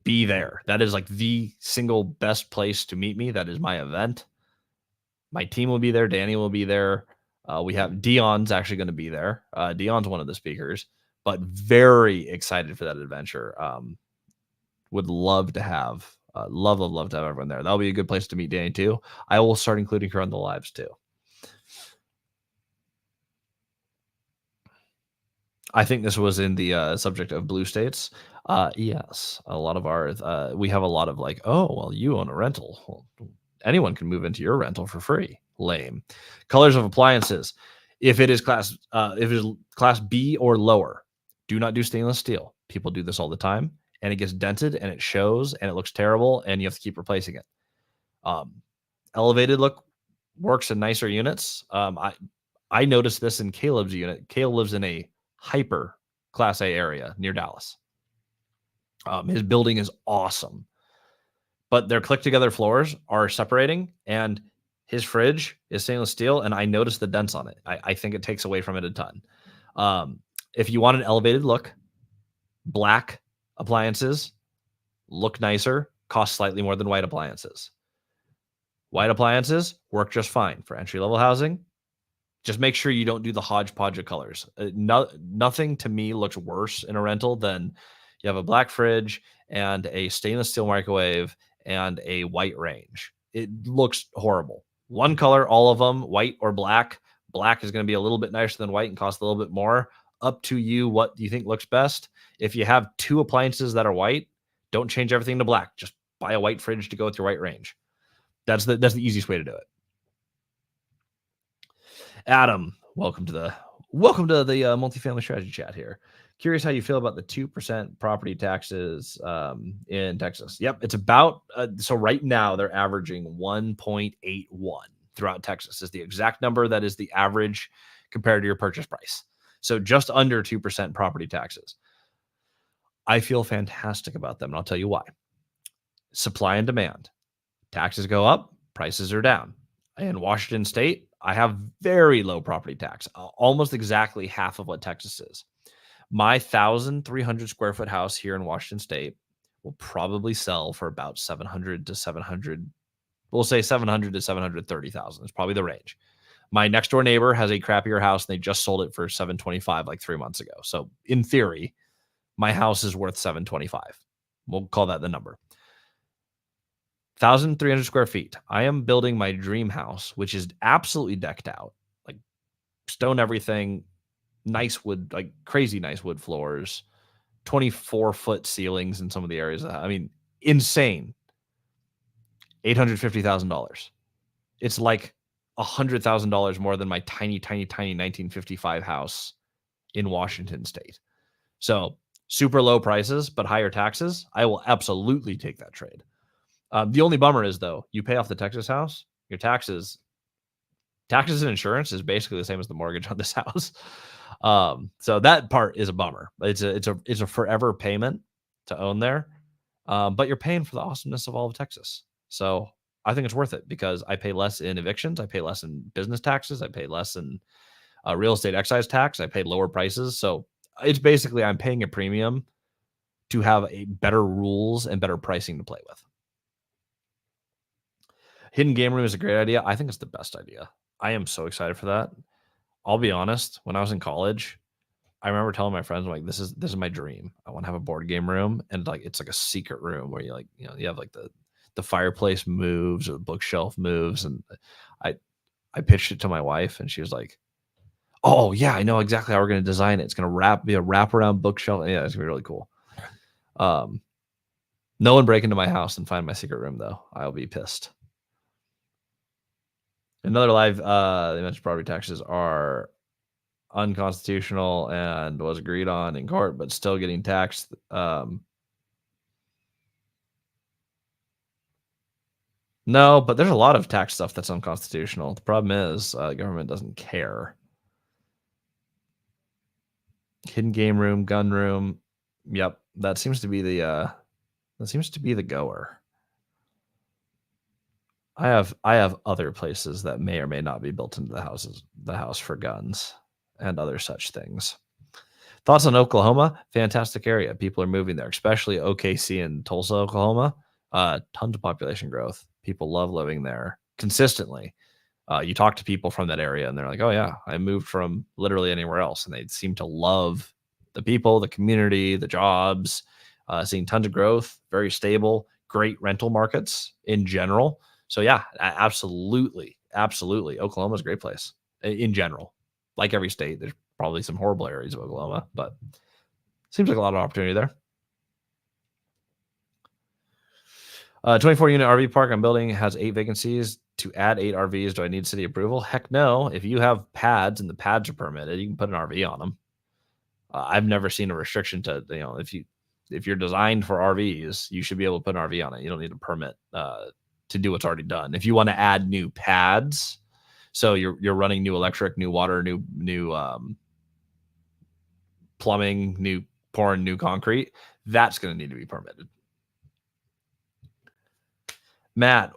be there. That is like the single best place to meet me. That is my event. My team will be there. Danny will be there. We have Dion's actually going to be there. Dion's one of the speakers, but very excited for that adventure. Would love to have, love to have everyone there. That'll be a good place to meet Danny too. I will start including her on the lives too. I think this was in the subject of blue states. Yes, a lot of our we have a lot of like, oh well, you own a rental. Well, anyone can move into your rental for free. Lame. Colors of appliances. If it is class B or lower, do not do stainless steel. People do this all the time, and it gets dented and it shows and it looks terrible, and you have to keep replacing it. Elevated look works in nicer units. I noticed this in Caleb's unit. Caleb lives in a hyper class A area near Dallas. His building is awesome, but their click together floors are separating, and his fridge is stainless steel, and I noticed the dents on it. I think it takes away from it a ton. If you want an elevated look, black appliances look nicer, cost slightly more than white appliances. White appliances work just fine for entry-level housing. Just make sure you don't do the hodgepodge of colors. Nothing to me looks worse in a rental than you have a black fridge and a stainless steel microwave and a white range. It looks horrible. One color, all of them, white or black. Black is going to be a little bit nicer than white and cost a little bit more. Up to you what you think looks best. If you have two appliances that are white, don't change everything to black. Just buy a white fridge to go with your white range. That's the easiest way to do it. Adam, welcome to the multifamily strategy chat here. Curious how you feel about the 2% property taxes in Texas. Yep, it's about so right now they're averaging 1.81 throughout Texas is the exact number that is the average compared to your purchase price. So just under 2% property taxes. I feel fantastic about them, and I'll tell you why. Supply and demand. Taxes go up, prices are down. In Washington State, I have very low property tax, almost exactly half of what Texas is. My 1,300 square foot house here in Washington State will probably sell for about 700 to 700. We'll say 700 to 730,000 is probably the range. My next door neighbor has a crappier house, and they just sold it for 725 like 3 months ago. So in theory, my house is worth 725. We'll call that the number. 1,300 square feet. I am building my dream house, which is absolutely decked out, like stone everything, nice wood, like crazy nice wood floors, 24-foot ceilings in some of the areas. I mean, insane. $850,000. It's like $100,000 more than my tiny 1955 house in Washington State. So super low prices, but higher taxes. I will absolutely take that trade. The only bummer is, though, you pay off the Texas house, your taxes and insurance is basically the same as the mortgage on this house. So that part is a bummer. It's a forever payment to own there, but you're paying for the awesomeness of all of Texas. So I think it's worth it because I pay less in evictions, I pay less in business taxes, I pay less in real estate excise tax, I pay lower prices. So it's basically I'm paying a premium to have a better rules and better pricing to play with. Hidden game room is a great idea. I think it's the best idea. I am so excited for that. I'll be honest. When I was in college, I remember telling my friends, I'm like, this is my dream. I want to have a board game room, and like it's like a secret room where you have like the fireplace moves or the bookshelf moves, and I pitched it to my wife, and she was like, "Oh yeah, I know exactly how we're going to design it. It's going to be a wraparound bookshelf. Yeah, it's gonna be really cool." No one break into my house and find my secret room though. I'll be pissed. Another live, they mentioned property taxes are unconstitutional and was agreed on in court, but still getting taxed. No, but there's a lot of tax stuff that's unconstitutional. The problem is government doesn't care. Hidden game room, gun room. Yep, that seems to be the goer. I have other places that may or may not be built into the house for guns and other such things. Thoughts on Oklahoma? Fantastic area. People are moving there, especially OKC and Tulsa, Oklahoma. Tons of population growth. People love living there consistently. You talk to people from that area and they're like, oh yeah, I moved from literally anywhere else. And they seem to love the people, the community, the jobs, seeing tons of growth, very stable, great rental markets in general. So yeah, absolutely. Absolutely. Oklahoma's a great place in general. Like every state, there's probably some horrible areas of Oklahoma, but seems like a lot of opportunity there. 24 unit RV park I'm building has 8 vacancies. To add 8 RVs, do I need city approval? Heck no. If you have pads and the pads are permitted, you can put an RV on them. I've never seen a restriction to, if you're designed for RVs, you should be able to put an RV on it. You don't need a permit to do what's already done. If you want to add new pads, so you're running new electric, new water, new plumbing, new pouring new concrete, that's going to need to be permitted. Matt,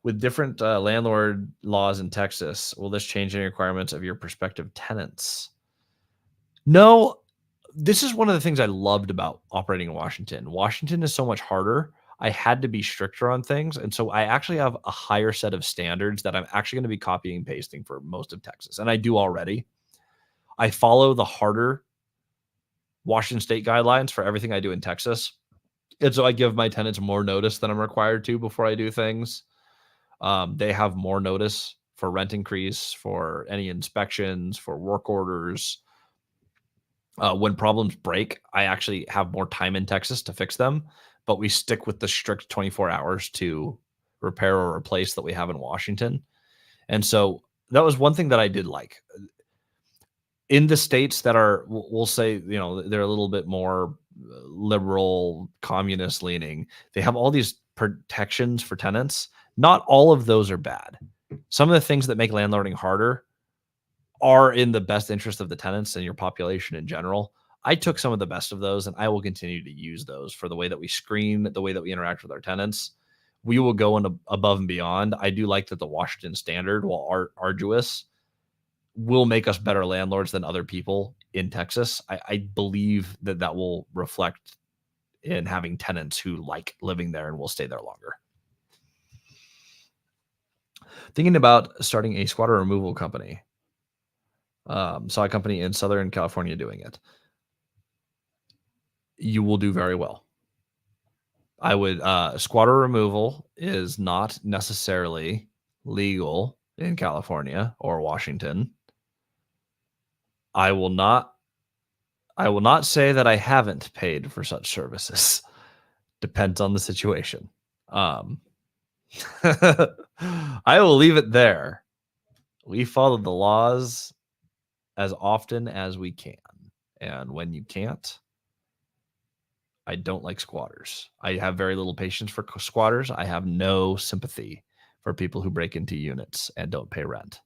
with different landlord laws in Texas, will this change any requirements of your prospective tenants? No, this is one of the things I loved about operating in Washington. Washington is so much harder. I had to be stricter on things. And so I actually have a higher set of standards that I'm actually going to be copying and pasting for most of Texas. And I do already. I follow the harder Washington state guidelines for everything I do in Texas. And so I give my tenants more notice than I'm required to before I do things. They have more notice for rent increase, for any inspections, for work orders. When problems break, I actually have more time in Texas to fix them, but we stick with the strict 24 hours to repair or replace that we have in Washington. And so that was one thing that I did like. In the states that are, we'll say, they're a little bit more liberal, communist leaning, they have all these protections for tenants. Not all of those are bad. Some of the things that make landlording harder are in the best interest of the tenants and your population in general. I took some of the best of those, and I will continue to use those for the way that we screen, the way that we interact with our tenants. We will go above and beyond. I do like that the Washington standard, while arduous, will make us better landlords than other people in Texas. I believe that will reflect in having tenants who like living there and will stay there longer. Thinking about starting a squatter removal company. Saw a company in Southern California doing it. You will do very well. I would, squatter removal is not necessarily legal in California or Washington. I will not say that I haven't paid for such services. Depends on the situation. I will leave it there. We follow the laws as often as we can. And when you can't, I don't like squatters. I have very little patience for squatters. I have no sympathy for people who break into units and don't pay rent.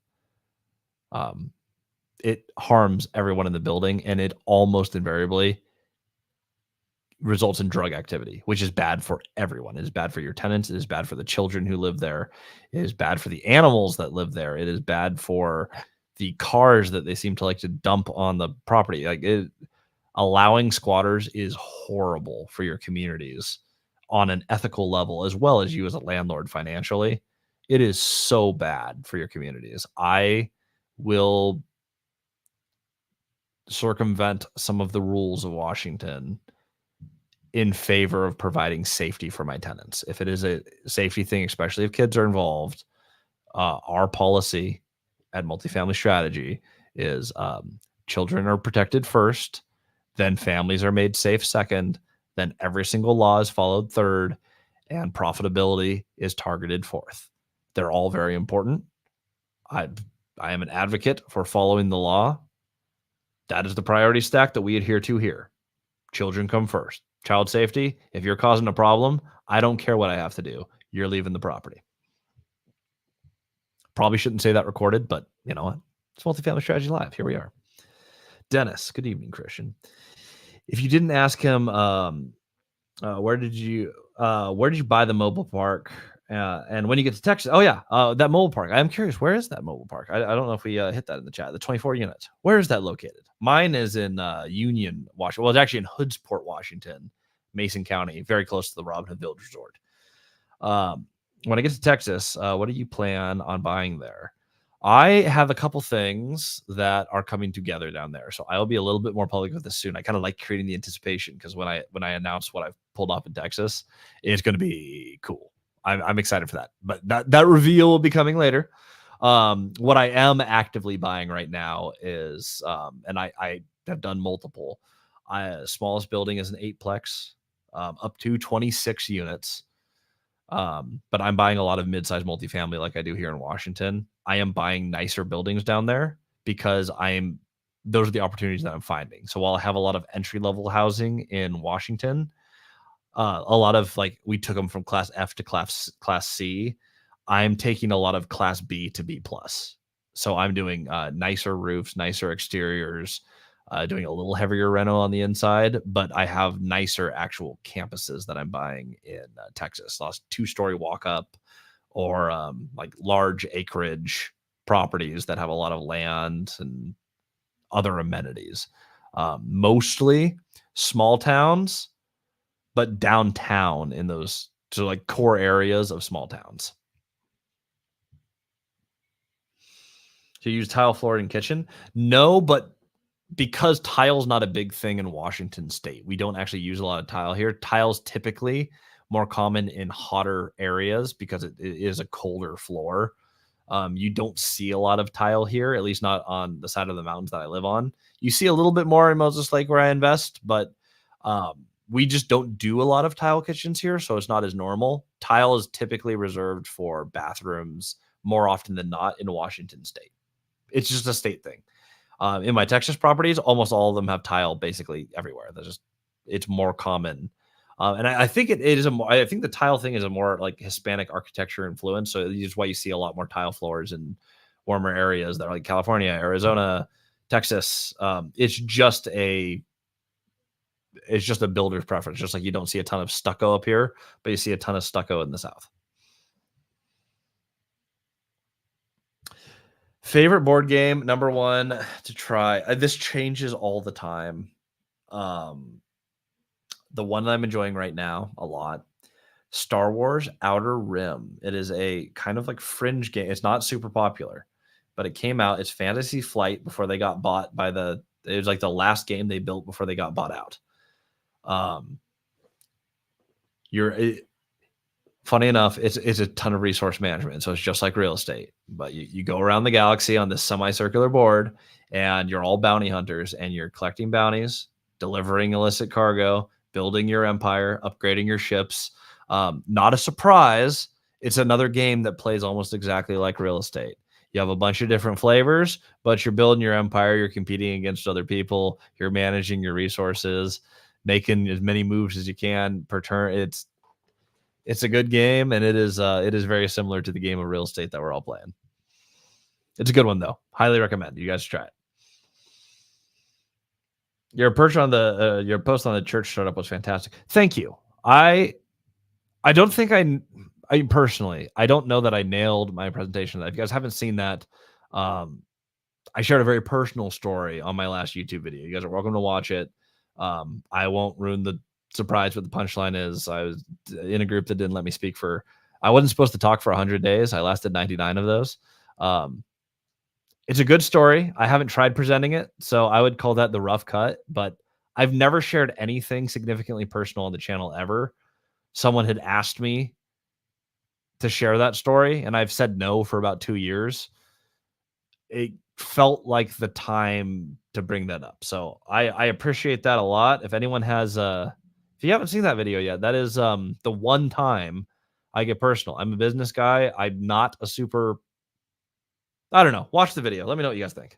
It harms everyone in the building, and it almost invariably results in drug activity, which is bad for everyone. It is bad for your tenants. It is bad for the children who live there. It is bad for the animals that live there. It is bad for the cars that they seem to like to dump on the property. Allowing squatters is horrible for your communities on an ethical level, as well as you as a landlord financially. It is so bad for your communities. I will circumvent some of the rules of Washington in favor of providing safety for my tenants. If it is a safety thing, especially if kids are involved, our policy at Multifamily Strategy is children are protected first, then families are made safe second, then every single law is followed third, and profitability is targeted fourth. They're all very important. I am an advocate for following the law. That is the priority stack that we adhere to here. Children come first. Child safety, if you're causing a problem, I don't care what I have to do. You're leaving the property. Probably shouldn't say that recorded, but you know what? It's Multifamily Strategy Live. Here we are. Dennis, good evening, Christian. If you didn't ask him, where did you buy the mobile park And when you get to Texas, oh yeah, that mobile park. I'm curious, where is that mobile park? I don't know if we hit that in the chat. The 24 units. Where is that located? Mine is in Union, Washington. Well, it's actually in Hoodsport, Washington, Mason County, very close to the Robin Hood Village Resort. When I get to Texas, what do you plan on buying there? I have a couple things that are coming together down there, so I'll be a little bit more public with this soon. I kind of like creating the anticipation because when I announce what I've pulled off in Texas, it's going to be cool. I'm excited for that, but that reveal will be coming later. What I am actively buying right now is, and I have done multiple. Smallest building is an eightplex, up to 26 units. But I'm buying a lot of mid-sized multifamily like I do here in Washington. I am buying nicer buildings down there because those are the opportunities that I'm finding. So while I have a lot of entry-level housing in Washington, a lot of like we took them from class F to class C. I'm taking a lot of class B to B plus. So I'm doing nicer roofs, nicer exteriors, doing a little heavier reno on the inside, but I have nicer actual campuses that I'm buying in Texas. Lost 2-story walk up or like large acreage properties that have a lot of land and other amenities. Mostly small towns, but downtown in those so like core areas of small towns. So you use tile flooring kitchen? No, but because tile's not a big thing in Washington state, we don't actually use a lot of tile here. Tile's typically more common in hotter areas because it is a colder floor. You don't see a lot of tile here, at least not on the side of the mountains that I live on. You see a little bit more in Moses Lake where I invest, but we just don't do a lot of tile kitchens here, so it's not as normal. Tile is typically reserved for bathrooms more often than not in Washington state. It's just a state thing. In my Texas properties, almost all of them have tile basically everywhere. It's more common. And I think it is I think the tile thing is a more like Hispanic architecture influence. So it's why you see a lot more tile floors in warmer areas that are like California, Arizona, Texas. It's just a builder's preference. Just like you don't see a ton of stucco up here, but you see a ton of stucco in the South. Favorite board game, number one to try. This changes all the time. The one that I'm enjoying right now a lot, Star Wars Outer Rim. It is a kind of like fringe game. It's not super popular, but it came out. It's Fantasy Flight before they got bought by it was like the last game they built before they got bought out. Funny enough, it's a ton of resource management. So it's just like real estate, but you go around the galaxy on this semicircular board and you're all bounty hunters and you're collecting bounties, delivering illicit cargo, building your empire, upgrading your ships. Not a surprise. It's another game that plays almost exactly like real estate. You have a bunch of different flavors, but you're building your empire. You're competing against other people. You're managing your resources, making as many moves as you can per turn. It's a good game, and it is very similar to the game of real estate that we're all playing. It's a good one though. Highly recommend. You guys try it. Your post on the church startup was fantastic. Thank you. I don't think I personally, I don't know that I nailed my presentation. If you guys haven't seen that, I shared a very personal story on my last YouTube video. You guys are welcome to watch it. I won't ruin the surprise what the punchline is. I was in a group that didn't let me speak I wasn't supposed to talk for 100 days. I lasted 99 of those. It's a good story. I haven't tried presenting it, so I would call that the rough cut, but I've never shared anything significantly personal on the channel ever. Someone had asked me to share that story, and I've said no for about 2 years. It felt like the time to bring that up. So I appreciate that a lot. If anyone has if you haven't seen that video yet, that is the one time I get personal. I'm a business guy. I'm not a super I don't know. Watch the video. Let me know what you guys think.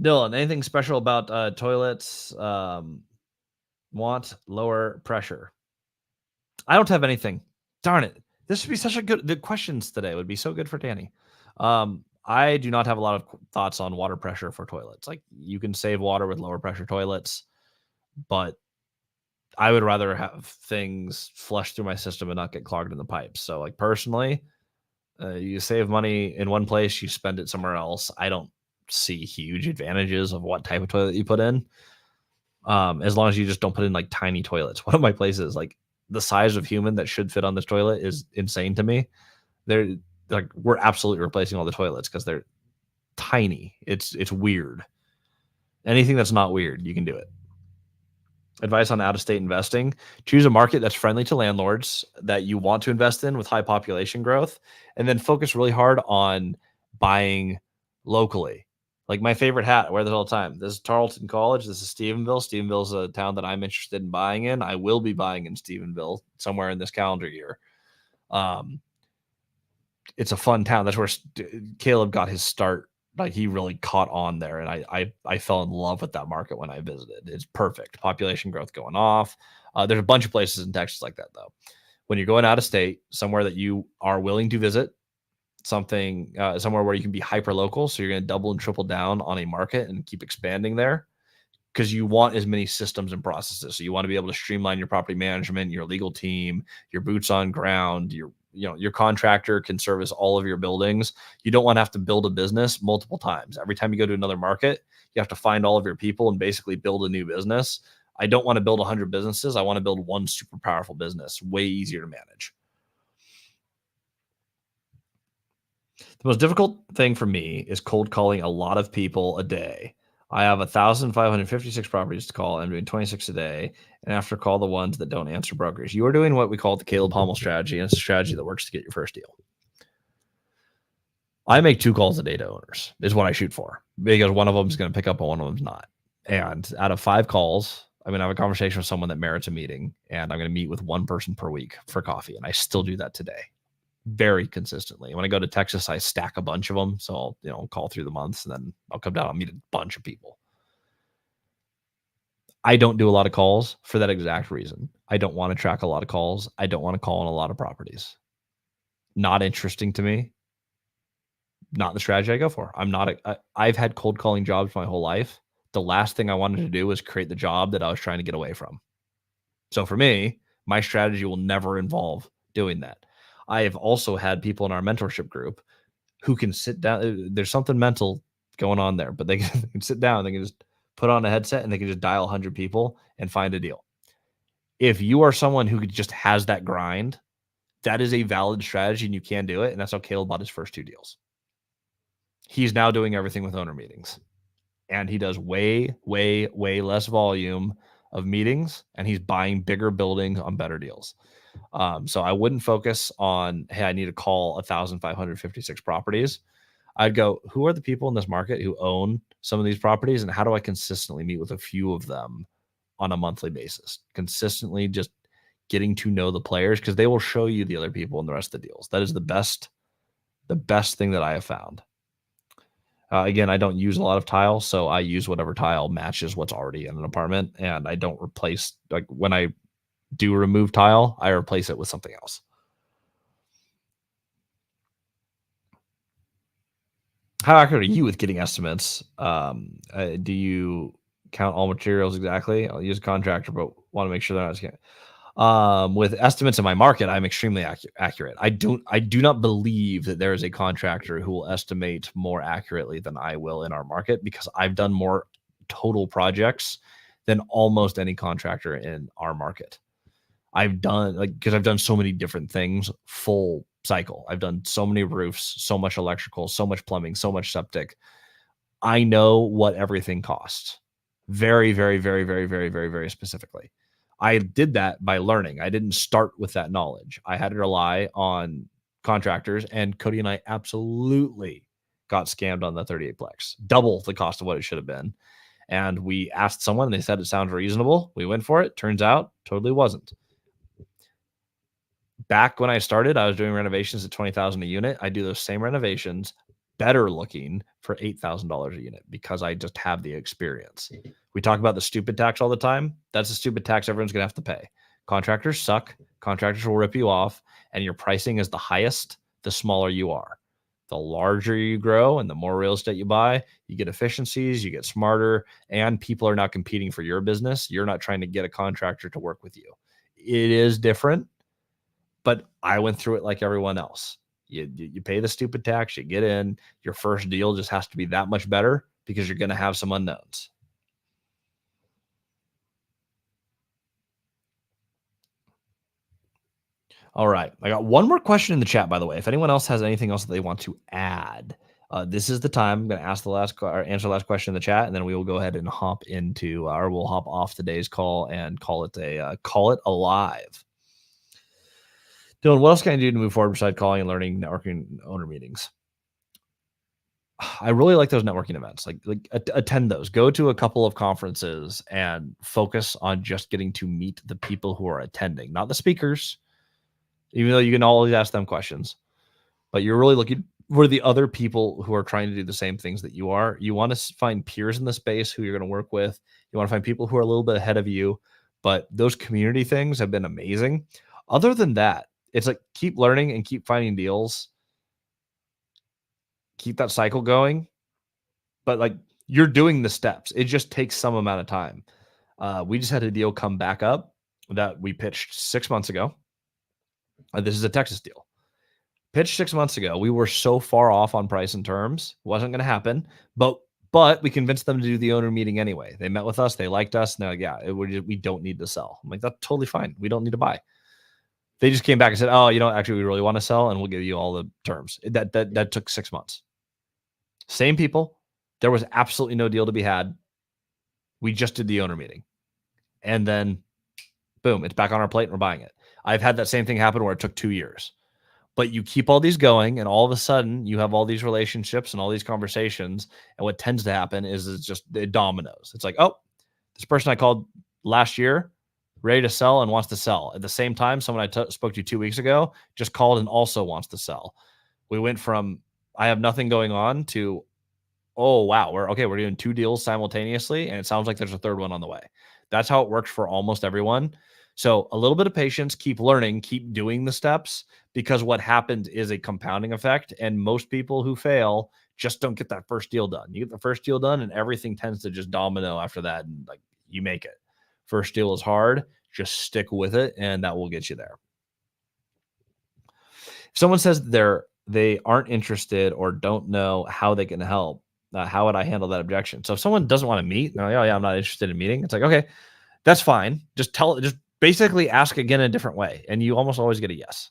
Dylan, anything special about toilets? Want lower pressure? I don't have anything. Darn it. This would be such a good. The questions today would be so good for Danny. I do not have a lot of thoughts on water pressure for toilets. Like you can save water with lower pressure toilets, but I would rather have things flush through my system and not get clogged in the pipes. So, like, personally, you save money in one place, you spend it somewhere else. I don't see huge advantages of what type of toilet you put in. As long as you just don't put in like tiny toilets. One of my places, like the size of human that should fit on this toilet is insane to me. They're like, we're absolutely replacing all the toilets because they're tiny. It's weird. Anything that's not weird, you can do it. Advice on out-of-state investing: choose a market that's friendly to landlords that you want to invest in with high population growth, and then focus really hard on buying locally. Like my favorite hat, I wear this all the time. This is Tarleton College. This is Stephenville. Stephenville is a town that I'm interested in buying in. I will be buying in Stephenville somewhere in this calendar year. Um, it's a fun town. That's where Caleb got his start. Like he really caught on there, and I fell in love with that market when I visited. It's perfect. Population growth going off. There's a bunch of places in Texas like that though. When you're going out of state, somewhere that you are willing to visit, something somewhere where you can be hyper local, so you're going to double and triple down on a market and keep expanding there, because you want as many systems and processes. So you want to be able to streamline your property management, your legal team, your boots on ground, your contractor can service all of your buildings. You don't want to have to build a business multiple times. Every time you go to another market, you have to find all of your people and basically build a new business. I don't want to build 100 businesses. I want to build one super powerful business, way easier to manage. The most difficult thing for me is cold calling a lot of people a day. I have 1,556 properties to call. I'm doing 26 a day, and after call the ones that don't answer brokers. You are doing what we call the Caleb Hummel strategy, and it's a strategy that works to get your first deal. I make 2 calls a day to owners is what I shoot for, because one of them is going to pick up and one of them's not. And out of 5 calls, I'm going to have a conversation with someone that merits a meeting, and I'm going to meet with one person per week for coffee. And I still do that today very consistently. When I go to Texas, I stack a bunch of them. So I'll call through the months, and then I'll come down and meet a bunch of people. I don't do a lot of calls for that exact reason. I don't want to track a lot of calls. I don't want to call on a lot of properties. Not interesting to me. Not the strategy I go for. I've had cold calling jobs my whole life. The last thing I wanted to do was create the job that I was trying to get away from. So for me, my strategy will never involve doing that. I have also had people in our mentorship group who can sit down. There's something mental going on there, but they can sit down. They can just put on a headset and they can just dial 100 people and find a deal. If you are someone who just has that grind, that is a valid strategy and you can do it. And that's how Caleb bought his first 2 deals. He's now doing everything with owner meetings, and he does way, way, way less volume of meetings, and he's buying bigger buildings on better deals. So I wouldn't focus on, hey, I need to call 1,556 properties. I'd go, who are the people in this market who own some of these properties, and how do I consistently meet with a few of them on a monthly basis? Consistently just getting to know the players, because they will show you the other people in the rest of the deals. That is the best thing that I have found. Again, I don't use a lot of tile, so I use whatever tile matches what's already in an apartment, and I don't replace, like when I do remove tile, I replace it with something else. How accurate are you with getting estimates? Do you count all materials exactly? I'll use a contractor, but want to make sure they're not. With estimates in my market, I'm extremely accurate. I do not believe that there is a contractor who will estimate more accurately than I will in our market, because I've done more total projects than almost any contractor in our market. I've done, because I've done so many different things, full cycle. I've done so many roofs, so much electrical, so much plumbing, so much septic. I know what everything costs very, very, very, very, very, very, very specifically. I did that by learning. I didn't start with that knowledge. I had to rely on contractors, and Cody and I absolutely got scammed on the 38plex, double the cost of what it should have been. And we asked someone, and they said it sounds reasonable. We went for it. Turns out totally wasn't. Back when I started, I was doing renovations at $20,000 a unit. I do those same renovations, better looking, for $8,000 a unit, because I just have the experience. We talk about the stupid tax all the time. That's a stupid tax everyone's going to have to pay. Contractors suck. Contractors will rip you off, and your pricing is the highest the smaller you are. The larger you grow and the more real estate you buy, you get efficiencies, you get smarter, and people are not competing for your business. You're not trying to get a contractor to work with you. It is different, but I went through it like everyone else. You pay the stupid tax, you get in. Your first deal just has to be that much better because you're going to have some unknowns. All right. I got one more question in the chat, by the way. If anyone else has anything else that they want to add, this is the time. I'm going to ask the last or answer the last question in the chat, and then we will go ahead and hop into, or we'll hop off today's call and call it alive. Dylan, what else can I do to move forward besides calling and learning, networking, owner meetings? I really like those networking events. Like attend those. Go to a couple of conferences and focus on just getting to meet the people who are attending, not the speakers. Even though you can always ask them questions, but you're really looking for the other people who are trying to do the same things that you are. You want to find peers in the space who you're going to work with. You want to find people who are a little bit ahead of you. But those community things have been amazing. Other than that, it's like keep learning and keep finding deals. Keep that cycle going. But like you're doing the steps. It just takes some amount of time. We just had a deal come back up that we pitched 6 months ago. This is a Texas deal. Pitched 6 months ago. We were so far off on price and terms. Wasn't going to happen. But we convinced them to do the owner meeting anyway. They met with us. They liked us. And they're like, yeah, we don't need to sell. I'm like, that's totally fine. We don't need to buy. They just came back and said, oh, actually, we really want to sell, and we'll give you all the terms. That took 6 months. Same people. There was absolutely no deal to be had. We just did the owner meeting. And then, boom, it's back on our plate and we're buying it. I've had that same thing happen where it took 2 years. But you keep all these going, and all of a sudden you have all these relationships and all these conversations. And what tends to happen is it's just it dominoes. It's like, oh, this person I called last year, ready to sell and wants to sell. At the same time, someone I spoke to 2 weeks ago just called and also wants to sell. We went from I have nothing going on to, oh, wow, we're doing 2 deals simultaneously, and it sounds like there's a third one on the way. That's how it works for almost everyone. So a little bit of patience, keep learning, keep doing the steps, because what happens is a compounding effect. And most people who fail just don't get that first deal done. You get the first deal done and everything tends to just domino after that. And like you make it. First deal is hard. Just stick with it and that will get you there. If someone says they aren't interested or don't know how they can help, how would I handle that objection? So if someone doesn't want to meet, they're like, oh yeah, I'm not interested in meeting. It's like, okay, that's fine. Just basically ask again in a different way. And you almost always get a yes.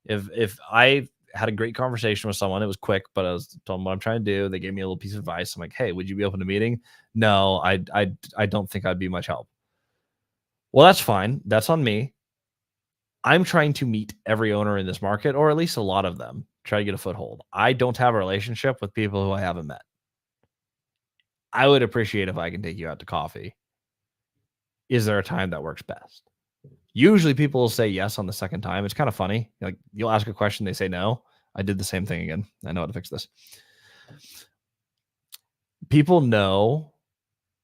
If I had a great conversation with someone, it was quick, but I was telling them what I'm trying to do. They gave me a little piece of advice. I'm like, hey, would you be open to meeting? No, I don't think I'd be much help. Well, that's fine. That's on me. I'm trying to meet every owner in this market, or at least a lot of them, try to get a foothold. I don't have a relationship with people who I haven't met. I would appreciate if I can take you out to coffee. Is there a time that works best? Usually people will say yes on the second time. It's kind of funny. Like you'll ask a question, they say no. I did the same thing again. I know how to fix this. People know,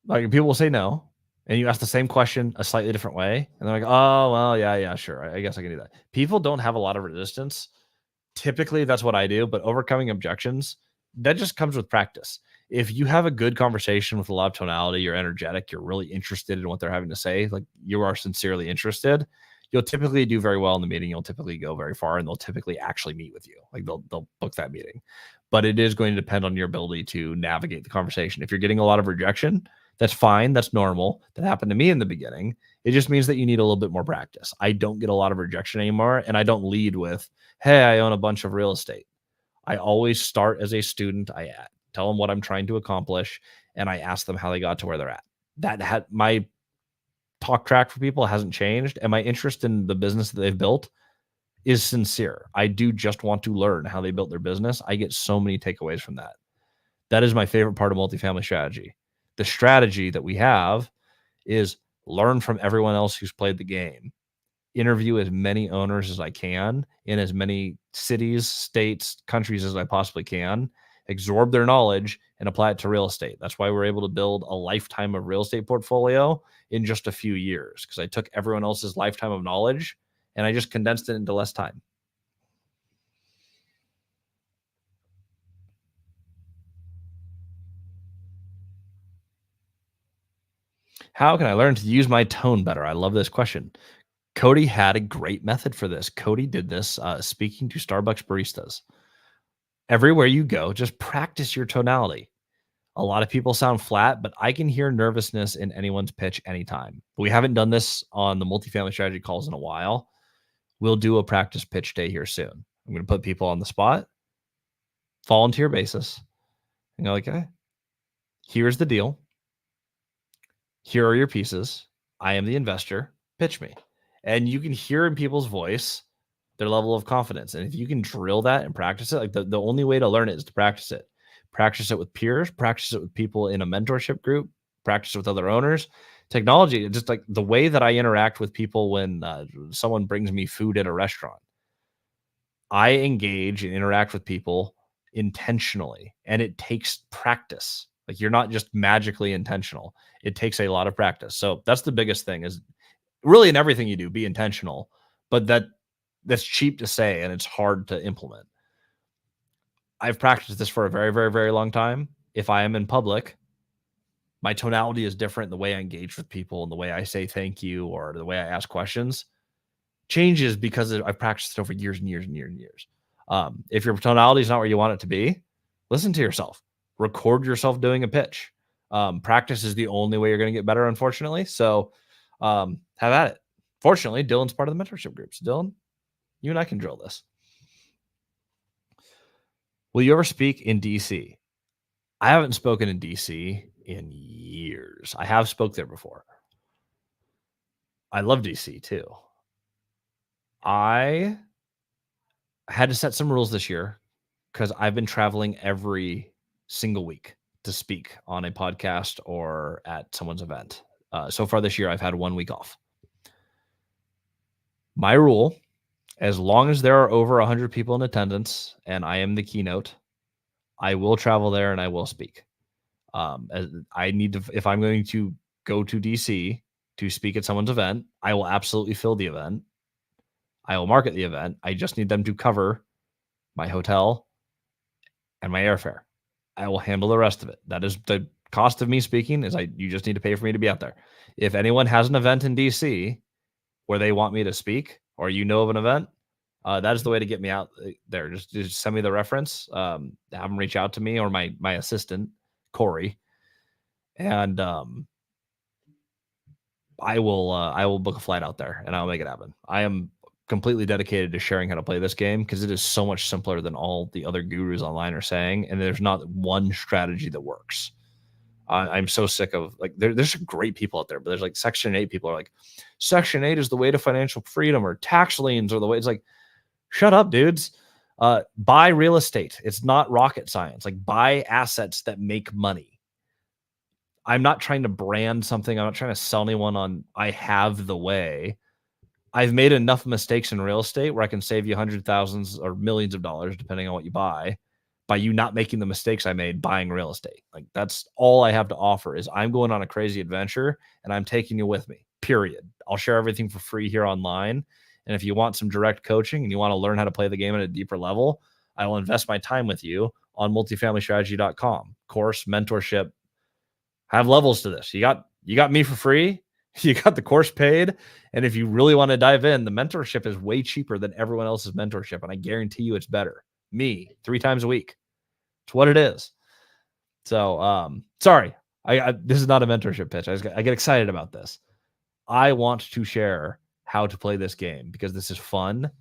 like people will say no, and you ask the same question a slightly different way, and they're like, oh, well, yeah, sure. I guess I can do that. People don't have a lot of resistance. Typically, that's what I do, but overcoming objections, that just comes with practice. If you have a good conversation with a lot of tonality, you're energetic, you're really interested in what they're having to say, like you are sincerely interested, you'll typically do very well in the meeting. You'll typically go very far, and they'll typically actually meet with you. Like they'll book that meeting. But it is going to depend on your ability to navigate the conversation. If you're getting a lot of rejection, that's fine. That's normal. That happened to me in the beginning. It just means that you need a little bit more practice. I don't get a lot of rejection anymore, and I don't lead with, hey, I own a bunch of real estate. I always start as a student. I tell them what I'm trying to accomplish, and I ask them how they got to where they're at. That had my talk track for people hasn't changed, and my interest in the business that they've built is sincere. I do just want to learn how they built their business. I get so many takeaways from that. That is my favorite part of multifamily strategy. The strategy that we have is learn from everyone else who's played the game, interview as many owners as I can in as many cities, states, countries as I possibly can, absorb their knowledge and apply it to real estate. That's why we're able to build a lifetime of real estate portfolio in just a few years, because I took everyone else's lifetime of knowledge and I just condensed it into less time. How can I learn to use my tone better? I love this question. Cody had a great method for this. Cody did this speaking to Starbucks baristas. Everywhere you go, just practice your tonality. A lot of people sound flat, but I can hear nervousness in anyone's pitch anytime. We haven't done this on the multifamily strategy calls in a while. We'll do a practice pitch day here soon. I'm going to put people on the spot, volunteer basis, and go like, okay, here's the deal. Here are your pieces. I am the investor. Pitch me. And you can hear in people's voice their level of confidence. And if you can drill that and practice it, like the only way to learn it is to practice it. Practice it with peers, practice it with people in a mentorship group, practice it with other owners. Technology, just like the way that I interact with people when someone brings me food at a restaurant, I engage and interact with people intentionally, and it takes practice. Like you're not just magically intentional. It takes a lot of practice. So that's the biggest thing is really in everything you do, be intentional. But that's cheap to say and it's hard to implement. I've practiced this for a very, very, very long time. If I am in public, my tonality is different. The way I engage with people and the way I say thank you or the way I ask questions changes because I've practiced it over years and years and years and years. If your tonality is not where you want it to be, listen to yourself. Record yourself doing a pitch. Practice is the only way you're going to get better, unfortunately. So have at it. Fortunately, Dylan's part of the mentorship groups. Dylan, you and I can drill this. Will you ever speak in DC? I haven't spoken in DC in years. I have spoke there before. I love DC too. I had to set some rules this year because I've been traveling every single week to speak on a podcast or at someone's event. So far this year, I've had 1 week off. My rule, as long as there are over 100 people in attendance and I am the keynote, I will travel there and I will speak. As I need to, if I'm going to go to DC to speak at someone's event, I will absolutely fill the event. I will market the event. I just need them to cover my hotel and my airfare. I will handle the rest of it. That is the cost of me speaking is you just need to pay for me to be out there. If anyone has an event in DC where they want me to speak or you know of an event, that is the way to get me out there. Just send me the reference, have them reach out to me or my assistant, Corey. And I will book a flight out there and I'll make it happen. I am completely dedicated to sharing how to play this game because it is so much simpler than all the other gurus online are saying. And there's not one strategy that works. I'm so sick of like there's some great people out there, but there's like Section 8 people are like, Section 8 is the way to financial freedom or tax liens or the way. It's like, shut up, dudes. Buy real estate. It's not rocket science. Like buy assets that make money. I'm not trying to brand something. I'm not trying to sell anyone on I have the way. I've made enough mistakes in real estate where I can save you hundreds of thousands or millions of dollars, depending on what you buy, by you not making the mistakes I made buying real estate. Like that's all I have to offer is I'm going on a crazy adventure and I'm taking you with me, period. I'll share everything for free here online. And if you want some direct coaching and you want to learn how to play the game at a deeper level, I will invest my time with you on multifamilystrategy.com. Course, mentorship, have levels to this. You got me for free. You got the course paid. And if you really want to dive in, the mentorship is way cheaper than everyone else's mentorship. And I guarantee you it's better. Me 3 times a week. It's what it is. So, sorry, this is not a mentorship pitch. I get excited about this. I want to share how to play this game because this is fun.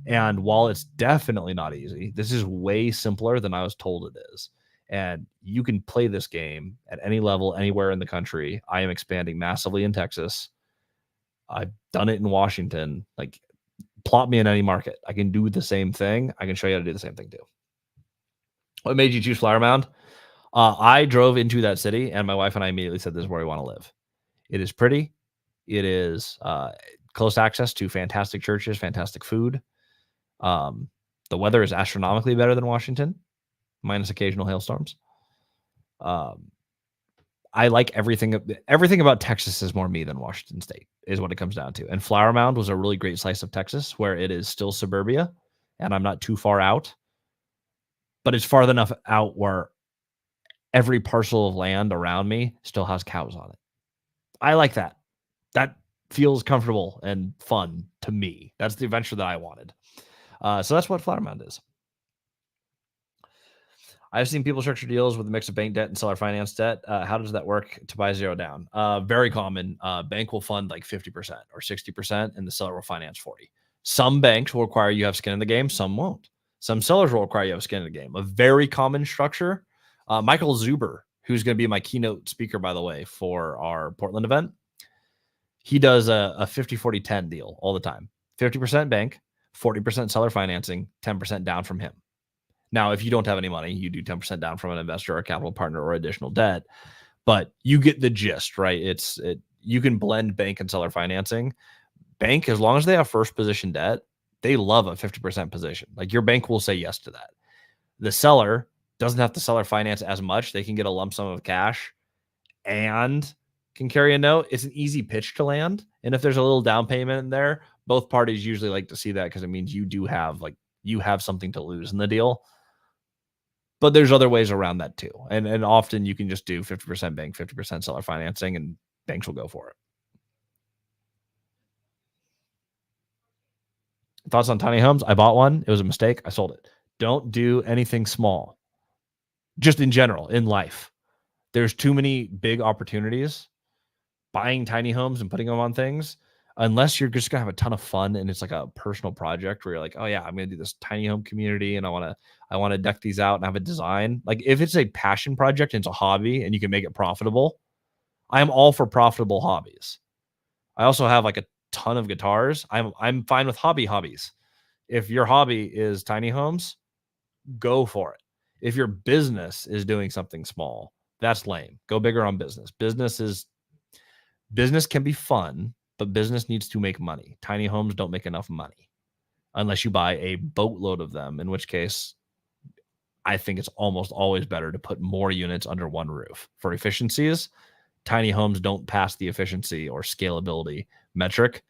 And while it's definitely not easy, this is way simpler than I was told it is. And you can play this game at any level, anywhere in the country. I am expanding massively in Texas. I've done it in Washington. Like, plot me in any market. I can do the same thing. I can show you how to do the same thing too. What made you choose Flower Mound? I drove into that city, and my wife and I immediately said, this is where we want to live. It is pretty. It is close access to fantastic churches, fantastic food. The weather is astronomically better than Washington, minus occasional hailstorms. I like everything about Texas is more me than Washington State is what it comes down to. And Flower Mound was a really great slice of Texas where it is still suburbia and I'm not too far out, but it's far enough out where every parcel of land around me still has cows on it. I like that. That feels comfortable and fun to me. That's the adventure that I wanted. So that's what Flower Mound is. I've seen people structure deals with a mix of bank debt and seller finance debt. How does that work to buy zero down? Very common. Bank will fund like 50% or 60%, and the seller will finance 40. Some banks will require you have skin in the game. Some won't. Some sellers will require you have skin in the game. A very common structure. Michael Zuber, who's going to be my keynote speaker, by the way, for our Portland event, he does a 50-40-10 deal all the time. 50% bank, 40% seller financing, 10% down from him. Now, if you don't have any money, you do 10% down from an investor or a capital partner or additional debt, but you get the gist, right? You can blend bank and seller financing. Bank, as long as they have first position debt, they love a 50% position. Like your bank will say yes to that. The seller doesn't have to seller finance as much. They can get a lump sum of cash and can carry a note. It's an easy pitch to land. And if there's a little down payment in there, both parties usually like to see that because it means you have something to lose in the deal. But there's other ways around that too. And often you can just do 50% bank, 50% seller financing, and banks will go for it. Thoughts on tiny homes? I bought one. It was a mistake. I sold it. Don't do anything small. Just in general, in life. There's too many big opportunities. Buying tiny homes and putting them on things, unless you're just gonna have a ton of fun and it's like a personal project where you're like, oh yeah, I'm gonna do this tiny home community and I want to deck these out and have a design. Like if it's a passion project and it's a hobby and you can make it profitable, I am all for profitable hobbies. I also have like a ton of guitars. I'm fine with hobbies. If your hobby is tiny homes, go for it. If your business is doing something small, that's lame. Go bigger on business. Business can be fun, but business needs to make money. Tiny homes don't make enough money unless you buy a boatload of them, in which case I think it's almost always better to put more units under one roof. For efficiencies, tiny homes don't pass the efficiency or scalability metric.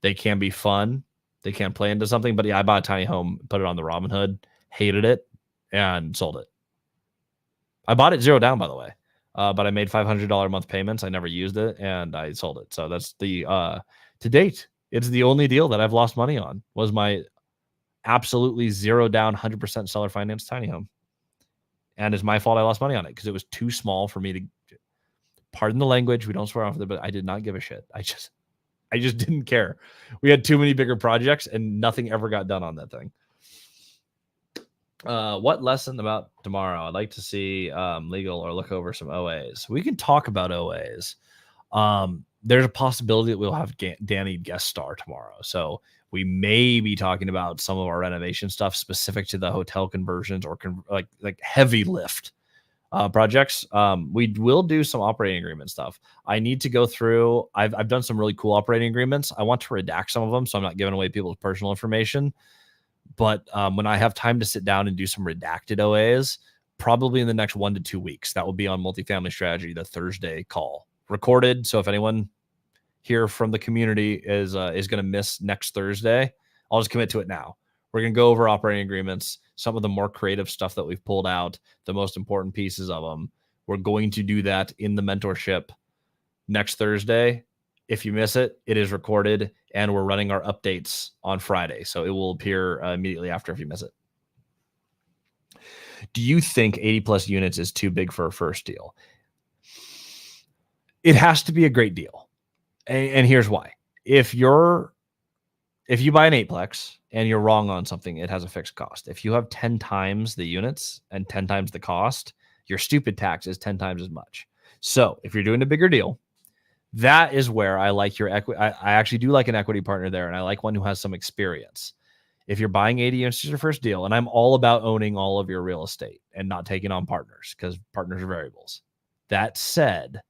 They can be fun. They can play into something, but yeah, I bought a tiny home, put it on the Robinhood, hated it, and sold it. I bought it zero down, by the way. But I made $500 a month payments. I never used it and I sold it. So that's to date, it's the only deal that I've lost money on was my absolutely zero down 100% seller finance tiny home. And it's my fault I lost money on it because it was too small for me to, pardon the language, we don't swear off of it, but I did not give a shit. I just didn't care. We had too many bigger projects and nothing ever got done on that thing. What lesson about tomorrow? I'd like to see legal or look over some OAs. We can talk about OAs. There's a possibility that we'll have Danny guest star tomorrow. So we may be talking about some of our renovation stuff specific to the hotel conversions or like heavy lift projects. We will do some operating agreement stuff. I need to go through. I've done some really cool operating agreements. I want to redact some of them so I'm not giving away people's personal information. But when I have time to sit down and do some redacted OAs, probably in the next 1 to 2 weeks, that will be on Multifamily Strategy, the Thursday call, recorded. So if anyone here from the community is going to miss next Thursday, I'll just commit to it now. We're going to go over operating agreements, some of the more creative stuff that we've pulled out, the most important pieces of them. We're going to do that in the mentorship next Thursday. If you miss it, it is recorded, and we're running our updates on Friday. So it will appear immediately after if you miss it. Do you think 80 plus units is too big for a first deal? It has to be a great deal. And here's why. If you buy an 8plex and you're wrong on something, it has a fixed cost. If you have 10 times the units and 10 times the cost, your stupid tax is 10 times as much. So if you're doing a bigger deal, that is where I like your equity. I actually do like an equity partner there, and I like one who has some experience. If you're buying 80 units as your first deal, and I'm all about owning all of your real estate and not taking on partners because partners are variables. That said,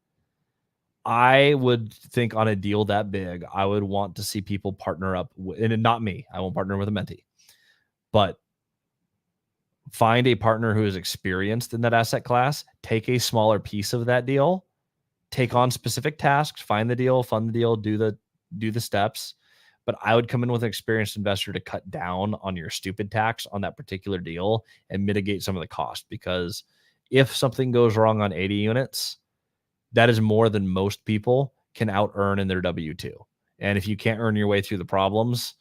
I would think on a deal that big, I would want to see people partner up, and not me. I won't partner with a mentee, but find a partner who is experienced in that asset class, take a smaller piece of that deal, take on specific tasks, find the deal, fund the deal, do the steps. But I would come in with an experienced investor to cut down on your stupid tax on that particular deal and mitigate some of the cost. Because if something goes wrong on 80 units, that is more than most people can out earn in their W-2. And if you can't earn your way through the problems,